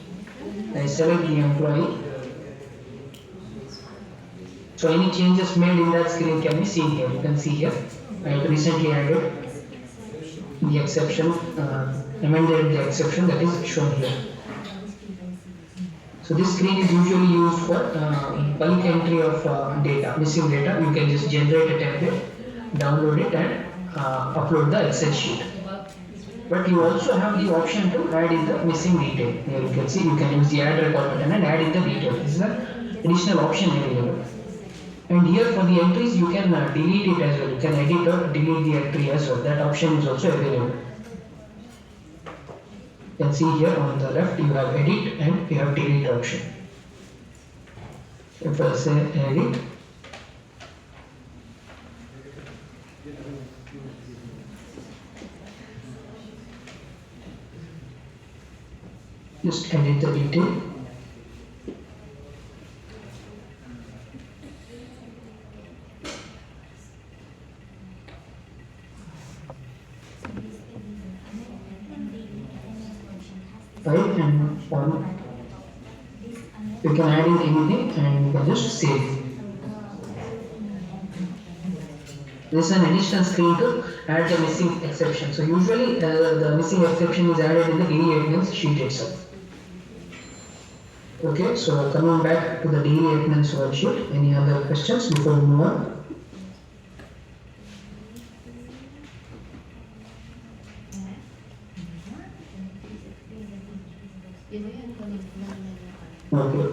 I select the employee. So any changes made in that screen can be seen here. You can see here. I recently added the exception, amended the exception that is shown here. So this screen is usually used for bulk entry of data, missing data. You can just generate a template, download it and upload the Excel sheet. But you also have the option to add in the missing detail. Here you can see you can use the add record button and add in the detail. This is an additional option available. And here for the entries you can delete it as well. You can edit or delete the entry as well. That option is also available. You can see here on the left you have edit and you have delete option. If I say edit, just edit the detail. Right, and one you can add in anything and you can just save. This is an additional screen to add the missing exception. So usually the missing exception is added in the daily attendance sheet itself. Okay, so coming back to the daily attendance worksheet, any other questions before we move on? Okay.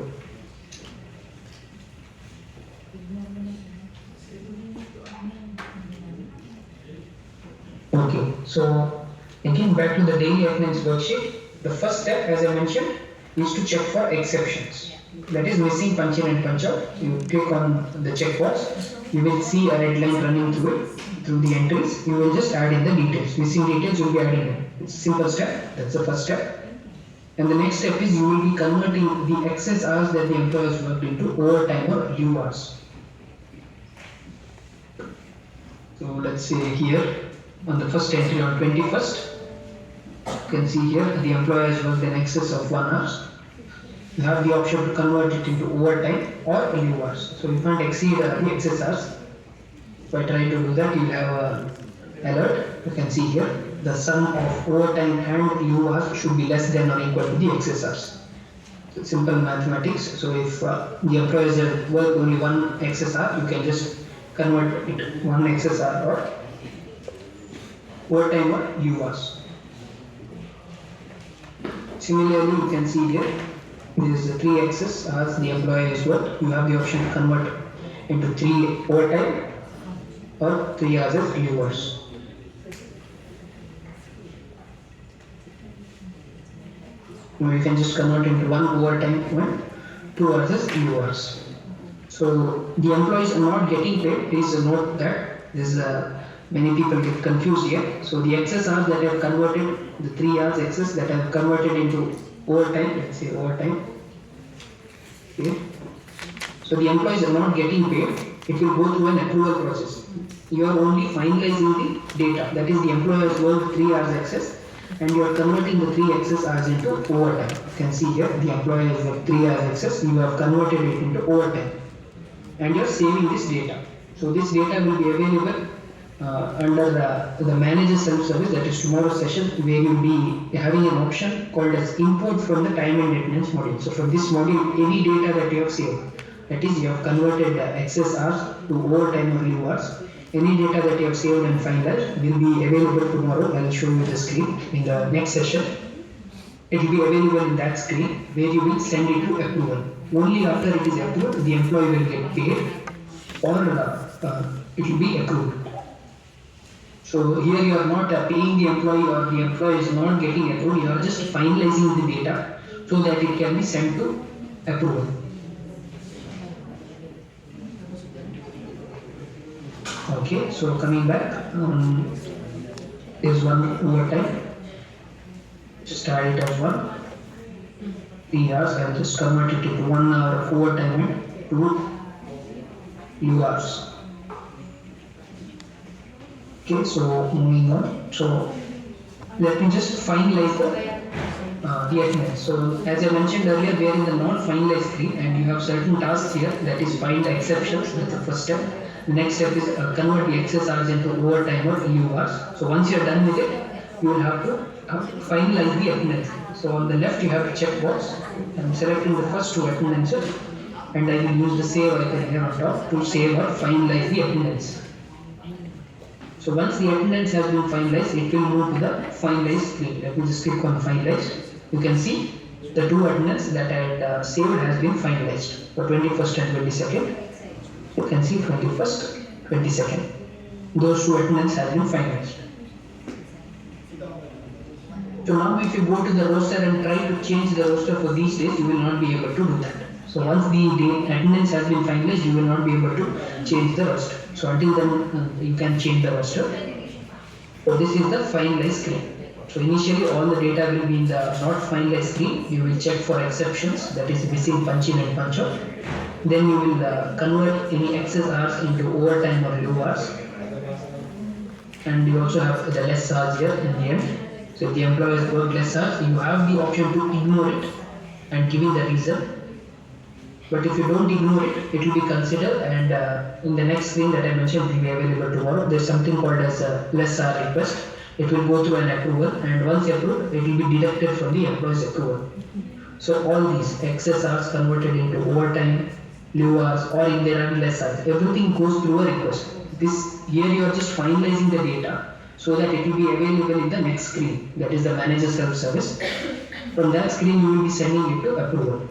Okay, so again back to the daily attendance worksheet. The first step, as I mentioned, is to check for exceptions. That is missing punch in and punch out. You click on the checkbox, you will see a red line running through it, through the entries. You will just add in the details. Missing details you will be adding in. It's a simple step. That's the first step. And the next step is you will be converting the excess hours that the employee has worked into overtime or leave hours. So let's say here on the first entry on 21st, you can see here the employee has worked in excess of 1 hour. You have the option to convert it into overtime or leave hours. So you can't exceed the excess hours. If I try to do that, you have an alert. You can see here the sum of overtime and leave hours should be less than or equal to the excess hours. So it's simple mathematics. So if the employees have worked only 1 excess hour, you can just convert it 1 excess hour or overtime or leave hours. Similarly, you can see here there is 3 excess hours the employee has worked. You have the option to convert into 3 overtime or 3 hours as leave hours. Now you can just convert into 1 overtime and 2 hours as leave hours. So the employees are not getting paid. Please note that this many people get confused here. So the excess hours that I have converted, the 3 hours excess that I have converted into overtime, let's say overtime. Okay. So the employees are not getting paid. It will go through an approval process. You are only finalizing the data. That is, the employer has worked 3 hours excess, and you are converting the 3 excess hours into overtime. You can see here the employer has worked 3 hours excess. You have converted it into overtime, and you are saving this data. So this data will be available under the manager self-service, that is tomorrow's session, where you will be having an option called as import from the time and attendance module. So from this module, any data that you have saved, that is, you have converted excess hours to overtime or leave hours, any data that you have saved and finalized will be available tomorrow. I will show you the screen in the next session. It will be available in that screen where you will send it to approval. Only after it is approved, the employee will get paid or it will be approved. So here you are not paying the employee or the employee is not getting approved. You are just finalizing the data so that it can be sent to approval. Okay, so coming back, there is 1 overtime. Just add it as 1. 3 hours. I will just convert it into 1 hour of overtime and 2 leave hours. Okay, so moving on. So let me just finalize the attendance. So as I mentioned earlier, we are in the non-finalized screen and you have certain tasks here, that is find exceptions. That's the first step. The next step is convert the excess hours into overtime or leave hours. So once you are done with it, you will have to finalize the attendance. So on the left you have a checkbox. I'm selecting the first two attendances and I will use the save icon here on top to save or finalize the attendance. So once the attendance has been finalized, it will move to the finalize screen. Let me just click on finalize. You can see the two attendance that I had saved has been finalized for 21st and 22nd. You can see 21st, 22nd. Those two attendance has been finalized. So now if you go to the roster and try to change the roster for these days, you will not be able to do that. So once the attendance has been finalized, you will not be able to change the roster. So until then, you can change the roster. So this is the finalized screen. So initially all the data will be in the not finalized screen. You will check for exceptions, that is missing punch in and punch out. Then you will convert any excess hours into overtime or low hours. And you also have the less hours here in the end. So if the employee has worked less hours, you have the option to ignore it and give it the reason. But if you don't ignore it, it will be considered, and in the next screen that I mentioned will be available tomorrow. There is something called as a less hour request. It will go through an approval, and once approved, it will be deducted from the employee's approval. So all these excess hours converted into overtime, low hours, or if there are less hours, everything goes through a request. This here you are just finalizing the data so that it will be available in the next screen, that is the manager self-service. From that screen you will be sending it to approval.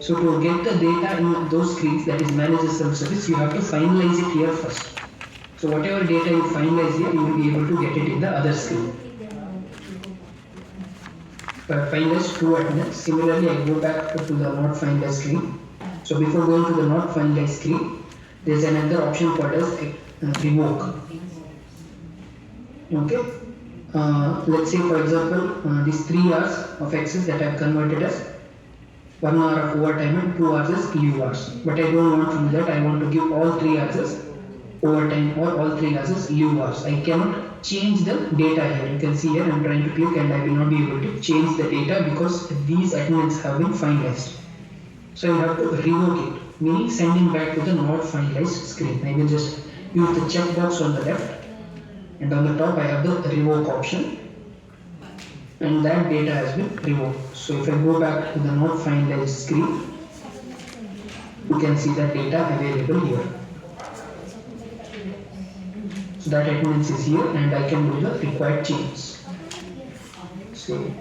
So to get the data in those screens, that is manager self-service, you have to finalize it here first. So whatever data you finalize here, you will be able to get it in the other screen. Finalize two attendance. Similarly, I go back to the not finalized screen. So before going to the not finalized screen, there is another option called as revoke. Okay. Let's say for example, these 3 hours of excess that I have converted as 1 hour of overtime and 2 hours as leave hours. But I don't want to do that. I want to give all 3 hours as overtime or all 3 hours as leave hours. I cannot change the data here. You can see here I am trying to click and I will not be able to change the data because these attendance have been finalized. So you have to revoke it, meaning sending back to the not finalized screen. I will just use the checkbox on the left, and on the top I have the revoke option, and that data has been revoked. So if I go back to the not finalized screen, you can see that data available here. So that attendance is here and I can do the required change. So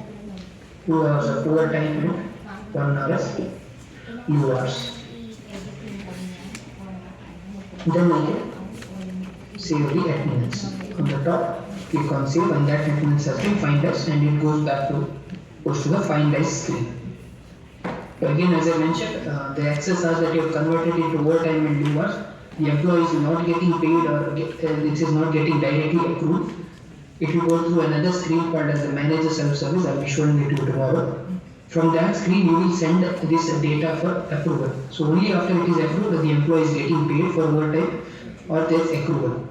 2 hours of overtime and 1 hour as leave hours. Then I can save the attendance. On the top, click on save and that attendance has been finalized and it goes to the finalized screen. So again, as I mentioned, the excess hours that you have converted into overtime and leave hours, the employee is not getting paid or this is not getting directly accrued. It will go through another screen called as the manager self-service. I will be showing it to you tomorrow. From that screen, you will send this data for approval. So only after it is approved, the employee is getting paid for overtime or there is accrual.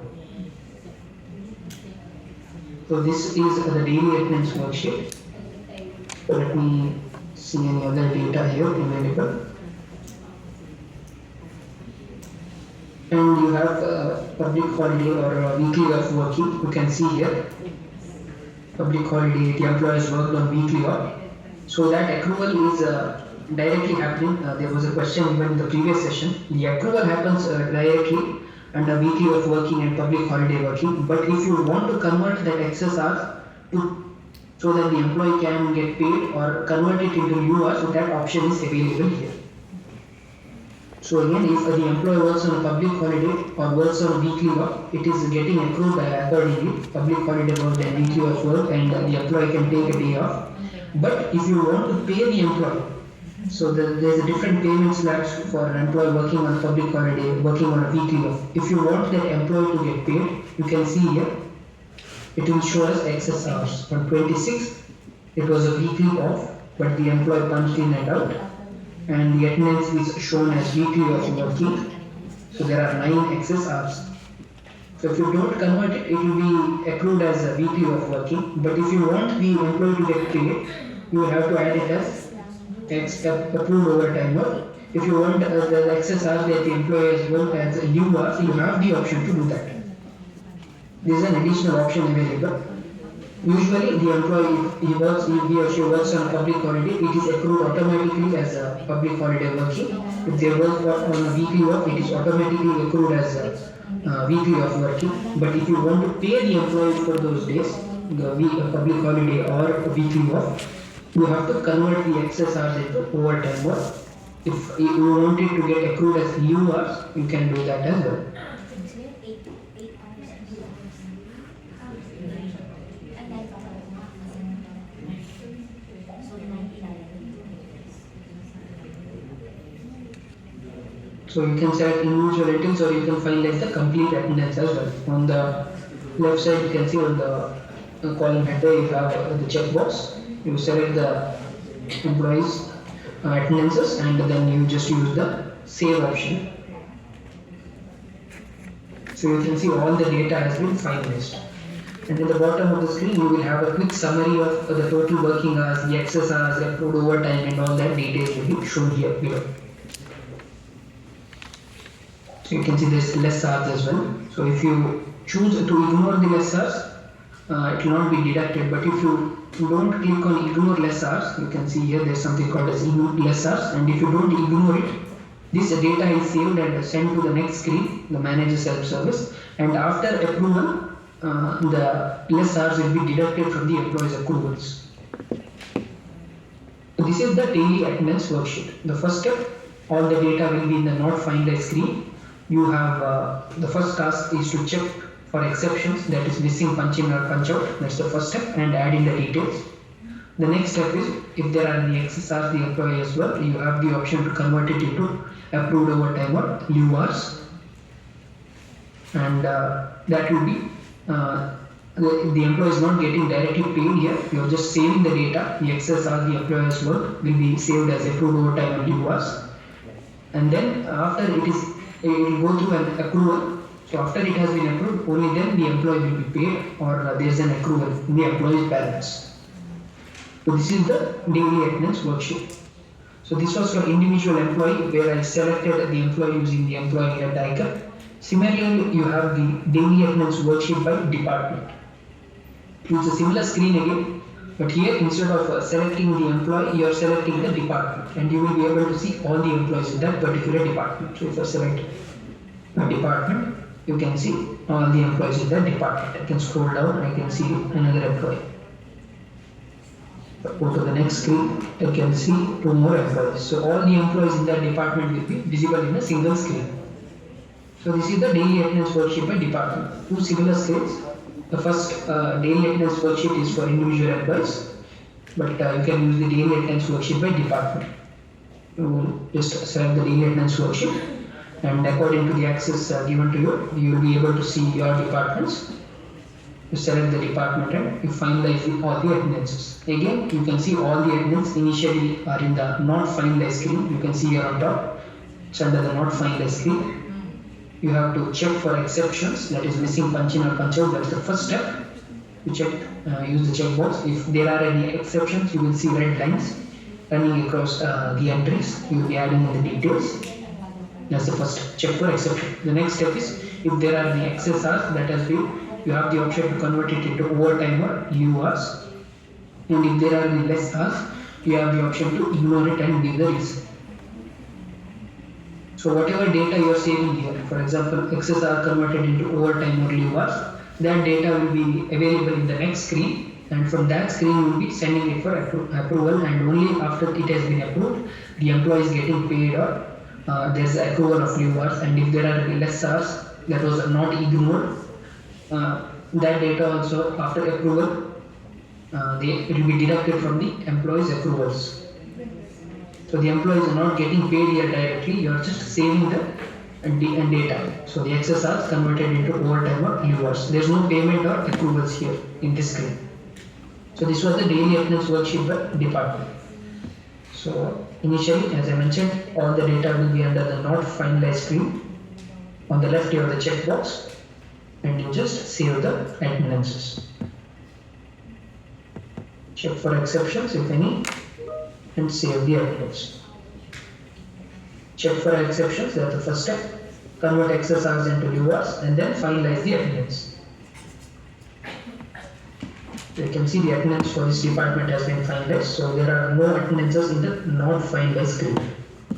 So this is the daily attendance worksheet. So let me see any other data here available. And you have public holiday or weekly off working. You can see here public holiday, the employees worked on weekly off. So that accrual is directly happening. There was a question even in the previous session. The accrual happens directly under weekly of working and public holiday working. But if you want to convert that excess hours so that the employee can get paid or convert it into new hours, so that option is available here. So again, if the employee works on a public holiday or works on a weekly off, it is getting accrued accordingly. Public holiday work and weekly off work, and the employee can take a day off. But if you want to pay the employee, so there is a different payment slabs for an employee working on a public holiday, working on a weekly off. If you want that employee to get paid, you can see here, it will show us excess hours. On 26th, it was a weekly off, but the employee punched in and out, and the attendance is shown as weekly off working. So there are 9 excess hours. So if you don't convert it, it will be accrued as a weekly off working. But if you want the employee to get paid, you will have to add it as approved overtime work. If you want the excess hours that the employee has worked as a new hours, you have the option to do that. There is an additional option available. Usually, the employee, if he or she works on a public holiday, it is accrued automatically as a public holiday working. If they work on a weekly off, it is automatically accrued as a weekly off working. But if you want to pay the employee for those days, the public holiday or weekly off, you have to convert the excess hours into overtime work. If you want it to get accrued as leave hours, you can do that as well. So you can select individual items or you can finalize the complete attendance as well. On the left side you can see on the column header you have the checkbox. You select the employees attendances and then you just use the save option. So you can see all the data has been finalized. And at the bottom of the screen you will have a quick summary of the total working hours, the excess hours, the accrued overtime and all that details will be shown here below. So you can see there's less hours as well. So if you choose to ignore the less hours, it will not be deducted. But if you don't click on ignore less hours, you can see here there's something called as less hours. And if you don't ignore it, this data is saved and sent to the next screen, the manager self-service. And after approval, the less hours will be deducted from the employee's accruals. This is the daily attendance worksheet. The first step, all the data will be in the not finalized screen. You have the first task is to check for exceptions, that is missing punch in or punch out. That's the first step, and add in the details. The next step is if there are any excess hours the employee as well, you have the option to convert it into approved overtime or leave hours, and that will be the employee is not getting directly paid here. You are just saving the data. The excess hours the employee has worked will be saved as approved overtime and leave hours, and then after it will go through an accrual. So after it has been approved, only then the employee will be paid or there is an accrual in the employee's balance. So this is the daily attendance worksheet. So this was for individual employee where I selected the employee using the employee head icon. Similarly, you have the daily attendance worksheet by department. It's a similar screen again, but here instead of selecting the employee, you are selecting the department, and you will be able to see all the employees in that particular department. So if I select a department, you can see all the employees in that department. I can scroll down, I can see another employee. Go to the next screen, I can see 2 more employees. So all the employees in that department will be visible in a single screen. So this is the daily attendance worksheet by department. 2 similar screens. The first daily attendance worksheet is for individual employees, but you can use the daily attendance worksheet by department. You will just select the daily attendance worksheet, and according to the access given to you, you will be able to see your departments. You select the department and you finalize all the attendances. Again, you can see all the attendance initially are in the not finalized screen. You can see here on top, it's under the not finalized screen. You have to check for exceptions, that is missing punch in or punch out. That's the first step. You check, use the checkbox. If there are any exceptions, you will see red lines running across the entries. You will be adding in the details. That's the first check for exception. The next step is if there are any excess hours that has been, you have the option to convert it into overtime or leave hours. And if there are any less hours, you have the option to ignore it and give the reason. So whatever data you are saving here, for example, excess are converted into overtime or leave hours, that data will be available in the next screen, and from that screen you will be sending it for approval, and only after it has been approved, the employee is getting paid or there is accrual of leave hours. And if there are less hours that was not ignored, that data also after approval, it will be deducted from the employee's accruals. So the employees are not getting paid here directly, you are just saving the data. So the excess hours converted into overtime or leave hours. There is no payment or accruals here in this screen. So this was the daily attendance worksheet by department. So initially, as I mentioned, all the data will be under the not finalized screen. On the left you have the checkbox, and you just save the attendances. Check for exceptions if any, and save the attendance. Check for exceptions, that's the first step. Convert excess hours into leave hours and then finalize the attendance. So you can see the attendance for this department has been finalized. So there are no attendances in the not finalized screen.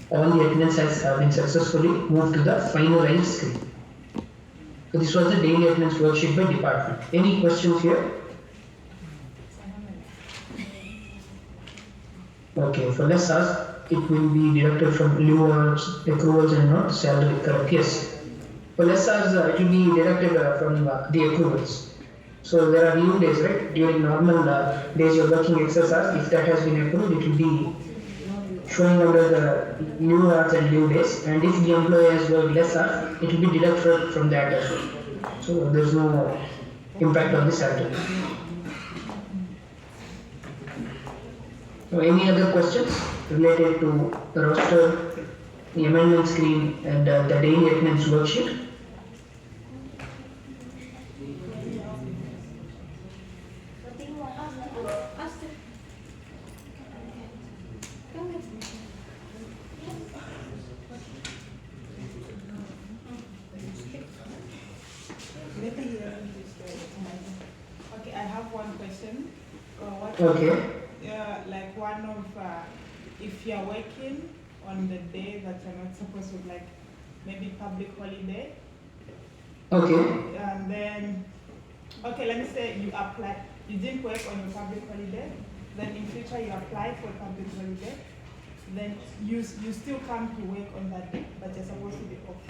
All the attendances have been successfully moved to the finalized screen. So this was the daily attendance worksheet by department. Any questions here? Okay, for lessors, it will be deducted from leave hours, accruals and not salary, correct? Yes. For lessors, it will be deducted from the accruals. So there are leave days, right? During normal days you're working excess hours, if that has been accrued, it will be showing under the leave hours and leave days. And if the employee has worked less hours, it will be deducted from that as well. So there's no impact on the salary. So any other questions related to the roster, the amendment screen and the daily attendance worksheet? Okay, I have one question. Okay. Like one of, if you're working on the day that you're not supposed to, like maybe public holiday, Okay. and then, okay, let me say you apply, you didn't work on your public holiday, then in future you apply for public holiday, then you still come to work on that day, but you're supposed to be off.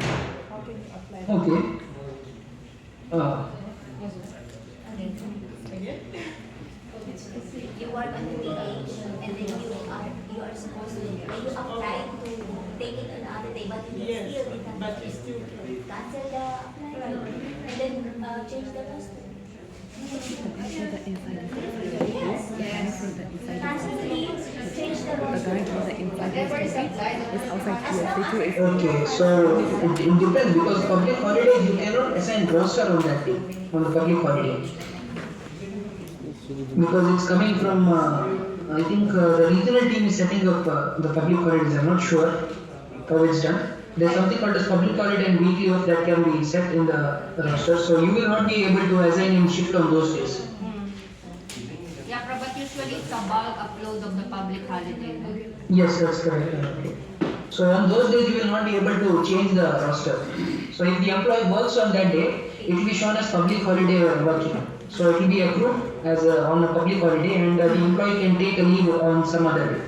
How can you apply that? Okay. Again? You work on the day and then you are supposed to, when you apply to take it on the other day, but you Yes, still but you still cancel the apply and then change the roster. Cancel the leave, change the roster. Whatever is applied. Okay, so it depends because public holidays you cannot assign roster on that day, on the public holiday. Because it's coming from, I think the regional team is setting up the public holidays, I'm not sure how it's done. There's something called as public holiday and weekly off that can be set in the roster, so you will not be able to assign in shift on those days. Yeah, but usually it's a bulk upload of the public holiday. No? Yes, that's correct. Okay. So on those days you will not be able to change the roster. So if the employee works on that day, it will be shown as public holiday working. So it will be accrued as on a public holiday and the employee can take a leave on some other day.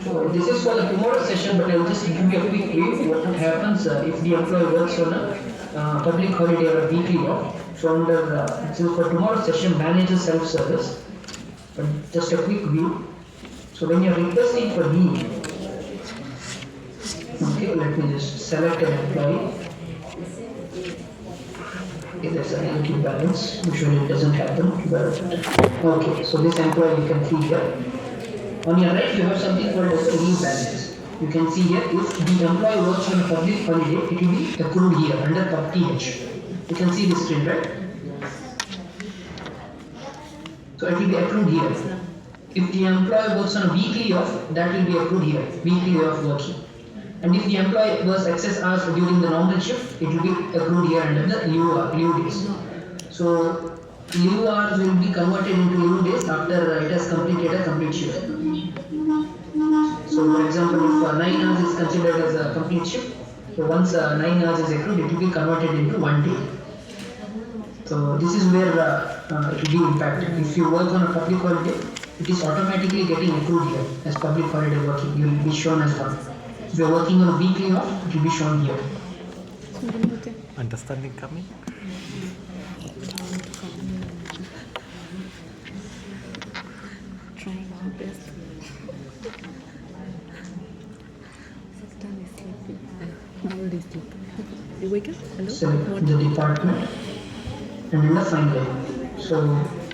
So this is for the tomorrow session, but I will just give you a quick view what happens if the employee works on a public holiday or a weekly off. So under this is for tomorrow session, manager self-service. But just a quick view. So when you're requesting for leave, okay, let me just select an employee. Okay, there's a negative balance. Usually it doesn't happen, but okay. So this employee you can see here. On your right, you have something called as leave balance. You can see here, if the employee works on a public holiday, it will be accrued here under PubTH. You can see this screen, right? So it will be accrued here. If the employee works on a weekly off, that will be accrued here, weekly off working. And if the employee works excess hours during the normal shift, it will be accrued here under the leave days. So leave hours will be converted into leave days after it has completed a complete shift. So for example, if 9 hours is considered as a complete shift, so once 9 hours is accrued, it will be converted into 1 day. So this is where it will be impacted. If you work on a public holiday, it is automatically getting accrued here as public holiday working. You will be shown as one. If you are working on a weekly off, it will be shown here. Understanding coming? Trying our best. Sultan is sleeping. Already sleeping. You wake up? Hello? Select the department and in the final. So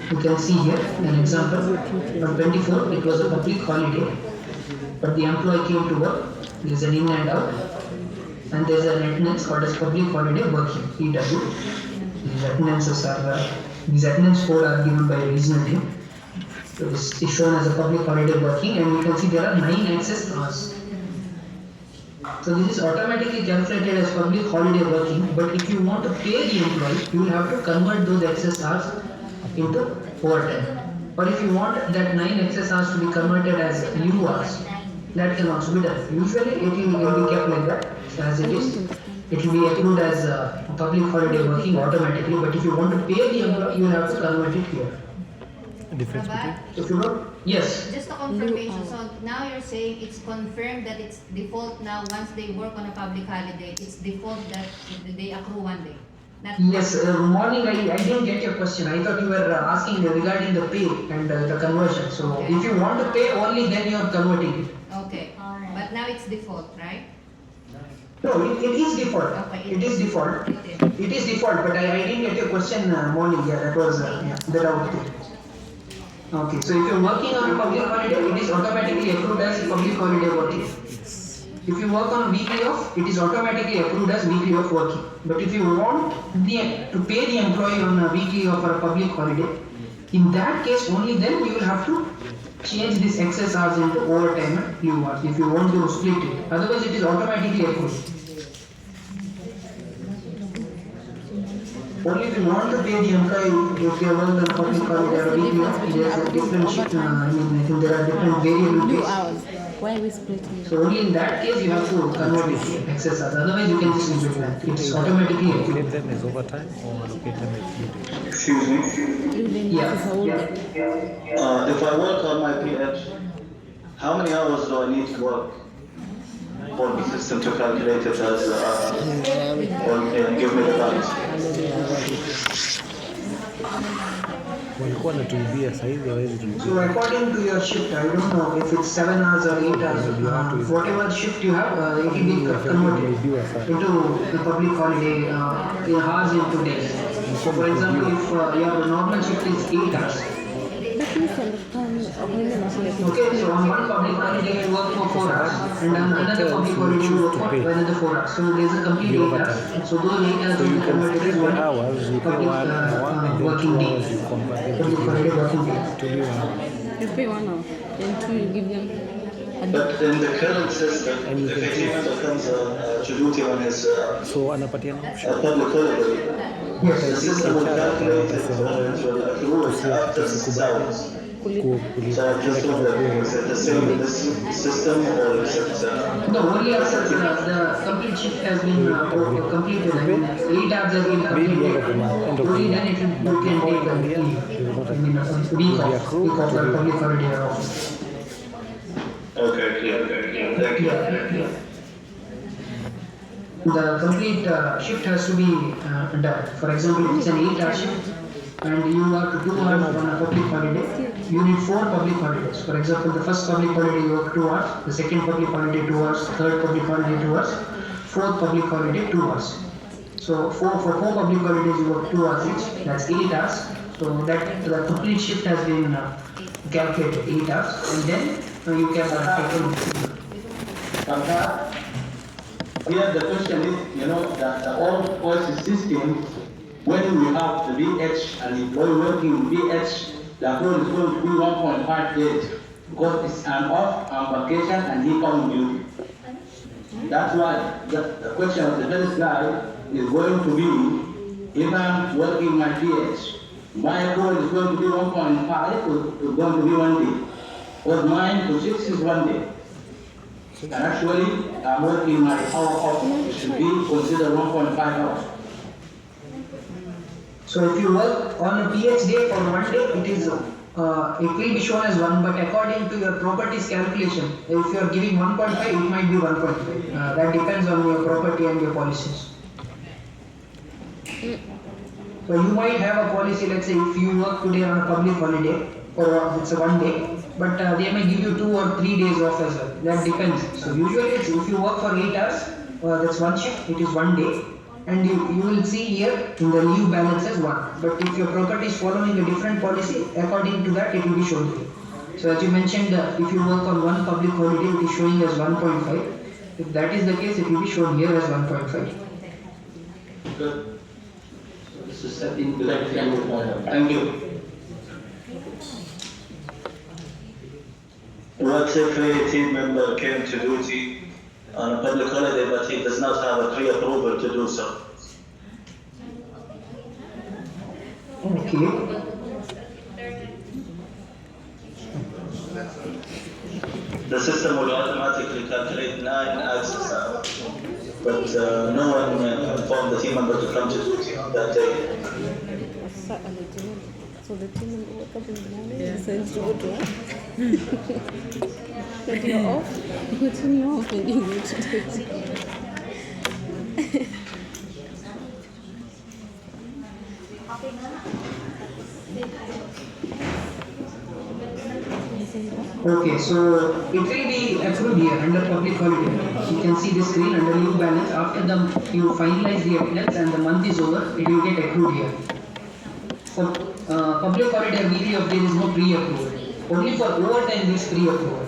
you can see here an example. On 24, it was a public holiday, but the employee came to work. There is an in and out, and there is an attendance called as public holiday working (PW). These attendances are these attendance code are given by regional team. So this is shown as a public holiday working, and you can see there are 9 excess hours. So this is automatically calculated as public holiday working, but if you want to pay the employee, you will have to convert those excess hours into overtime. Or if you want that 9 excess hours to be converted as leave hours, that can also be done. Usually it will be kept like that as it is. It will be accrued as public holiday working automatically, but if you want to pay the employee, you will have to convert it here. Difference between? If you don't, yes. Just a confirmation. So now you're saying it's confirmed that it's default now once they work on a public holiday. It's default that they accrue 1 day. Yes, morning I didn't get your question. I thought you were asking regarding the pay and the conversion. So Okay. if you want to pay only, then you are converting it. Okay. But now it's default, right? No, it is default. Okay. It is default. Okay. It is default, but I didn't get your question morning. Yeah, that was the doubt. Okay, so if you're working on a public holiday, it is automatically accrued as public holiday working. If you work on weekly off, it is automatically accrued as weekly off working. But if you want to pay the employee on a weekly off or a public holiday, in that case only then you will have to change this excess hours into overtime and leave hours if you want to split it. Otherwise it is automatically accrued. Only if you want to pay the employee, if you work on a public holiday or a weekly off, there is a different shift. I think there are different variable hours. Why are we splitting? So only in that case you have to convert it to excess hours. Otherwise you can just leave it like it's automatically accrued. Allocate them as overtime or allocate them as few days? Excuse me. Yeah. If I work on my PH, how many hours do I need to work for the system to calculate it as or give me the balance? Walikuwa wanatuibia sasa hivi hawezi tuibia. So according to your shift, I don't know if it's 7 hours or 8 hours, whatever shift you have, it will be converted into the public holiday in hours into days. So for example, if your normal shift is 8 hours, okay, so on one public holiday you work for 4 hours, and on another public holiday you work for another 4 hours. So there's a complete 8 hours. So those 8 hours will be converted as one public working day. Public holiday working day. You pay 1 hour, then 2 you give them. But in the current system, if a team member comes to duty on his So anapatiana option. public holiday, the system will calculate it will accrue it after 6 hours. So I just wonder, is it the same in this system or is it... No, only after the complete shift has been completed, I mean 8 hours has been completed, only then it will, you can take a leave, a week off or public holiday off. Okay, clear. Thank you. Yeah. The complete shift has to be done. For example, if it's an 8-hour shift and you work 2 hours on a public holiday, you need 4 public holidays. For example, the first public holiday you work 2 hours, the second public holiday 2 hours, third public holiday 2 hours, fourth public holiday 2 hours. So for 4 public holidays you work 2 hours each, that's 8 hours. So that the complete shift has been calculated 8 hours, and then you can take it. Here the question is, that the old Oasis system, when we have the BH and employee working BH, the accrual is going to be 1.5 days because it's an off on vacation and he comes duty. That's why the question of the first guy is going to be, if I'm working my BH, my accrual is going to be 1.5, it's going to be 1 day. Because 9 to 6 is 1 day. And actually, I'm working my hour off, it should be considered 1.5 hours. So if you work on a PH day for 1 day, it will be shown as 1, but according to your properties calculation, if you are giving 1.5, it might be 1.5. That depends on your property and your policies. So you might have a policy, let's say if you work today on a public holiday, or it's a 1 day, but they may give you 2 or 3 days off as well. That depends. So usually if you work for 8 hours, that's 1 shift, it is 1 day. And you will see here in the leave balance as 1. But if your property is following a different policy, according to that it will be shown here. So as you mentioned, if you work on one public holiday, it is showing as 1.5. If that is the case, it will be shown here as 1.5. Good. This is setting the right point. Thank you. What if a team member came to duty on a public holiday, but he does not have a pre-approval to do so. Okay. The system will automatically calculate 9 access hours, but no one informed the team member to come to duty on that day. So the team member woke up in the morning and says, "Do what?" When you're off, when you're off, and you go to duty. Okay, so it will be accrued here under public holiday. You can see the screen under leave balance. After you finalize the attendance and the month is over, it will get accrued here. For public holiday weekly of there is no pre-approval. Only for overtime there is pre-approval.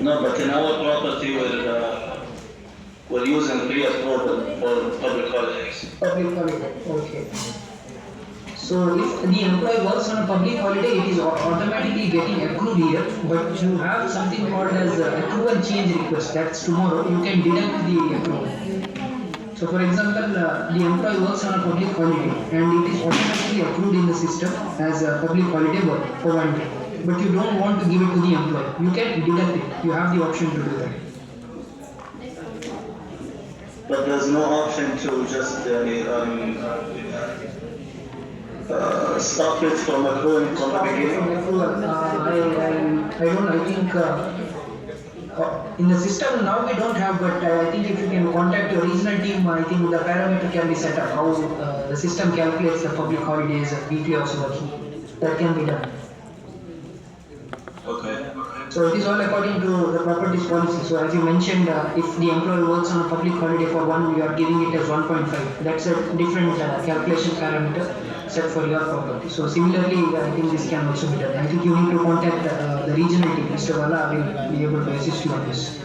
No, but in our property we're using pre-approval for public holidays. Public holiday, okay. So if the employee works on a public holiday, it is automatically getting accrued here, but you have something called as accrual change request. That's tomorrow. You can deduct the accrual. So for example, the employee works on a public holiday and it is automatically accrued in the system as a public holiday work for 1 day. But you don't want to give it to the employee. You can deduct it. You have the option to do that. But there's no option to just stop it from accruing from the beginning. I think in the system now we don't have, but I think if you can contact your regional team, I think the parameter can be set up how the system calculates the public holidays and weekly also working. That can be done. Okay. So it is all according to the properties policy. So as you mentioned, if the employee works on a public holiday for 1, you are giving it as 1.5. That's a different calculation parameter set for your property. So similarly, I think this can also be done. I think you need to contact the regional team. Mr. Wala will be able to assist you on this.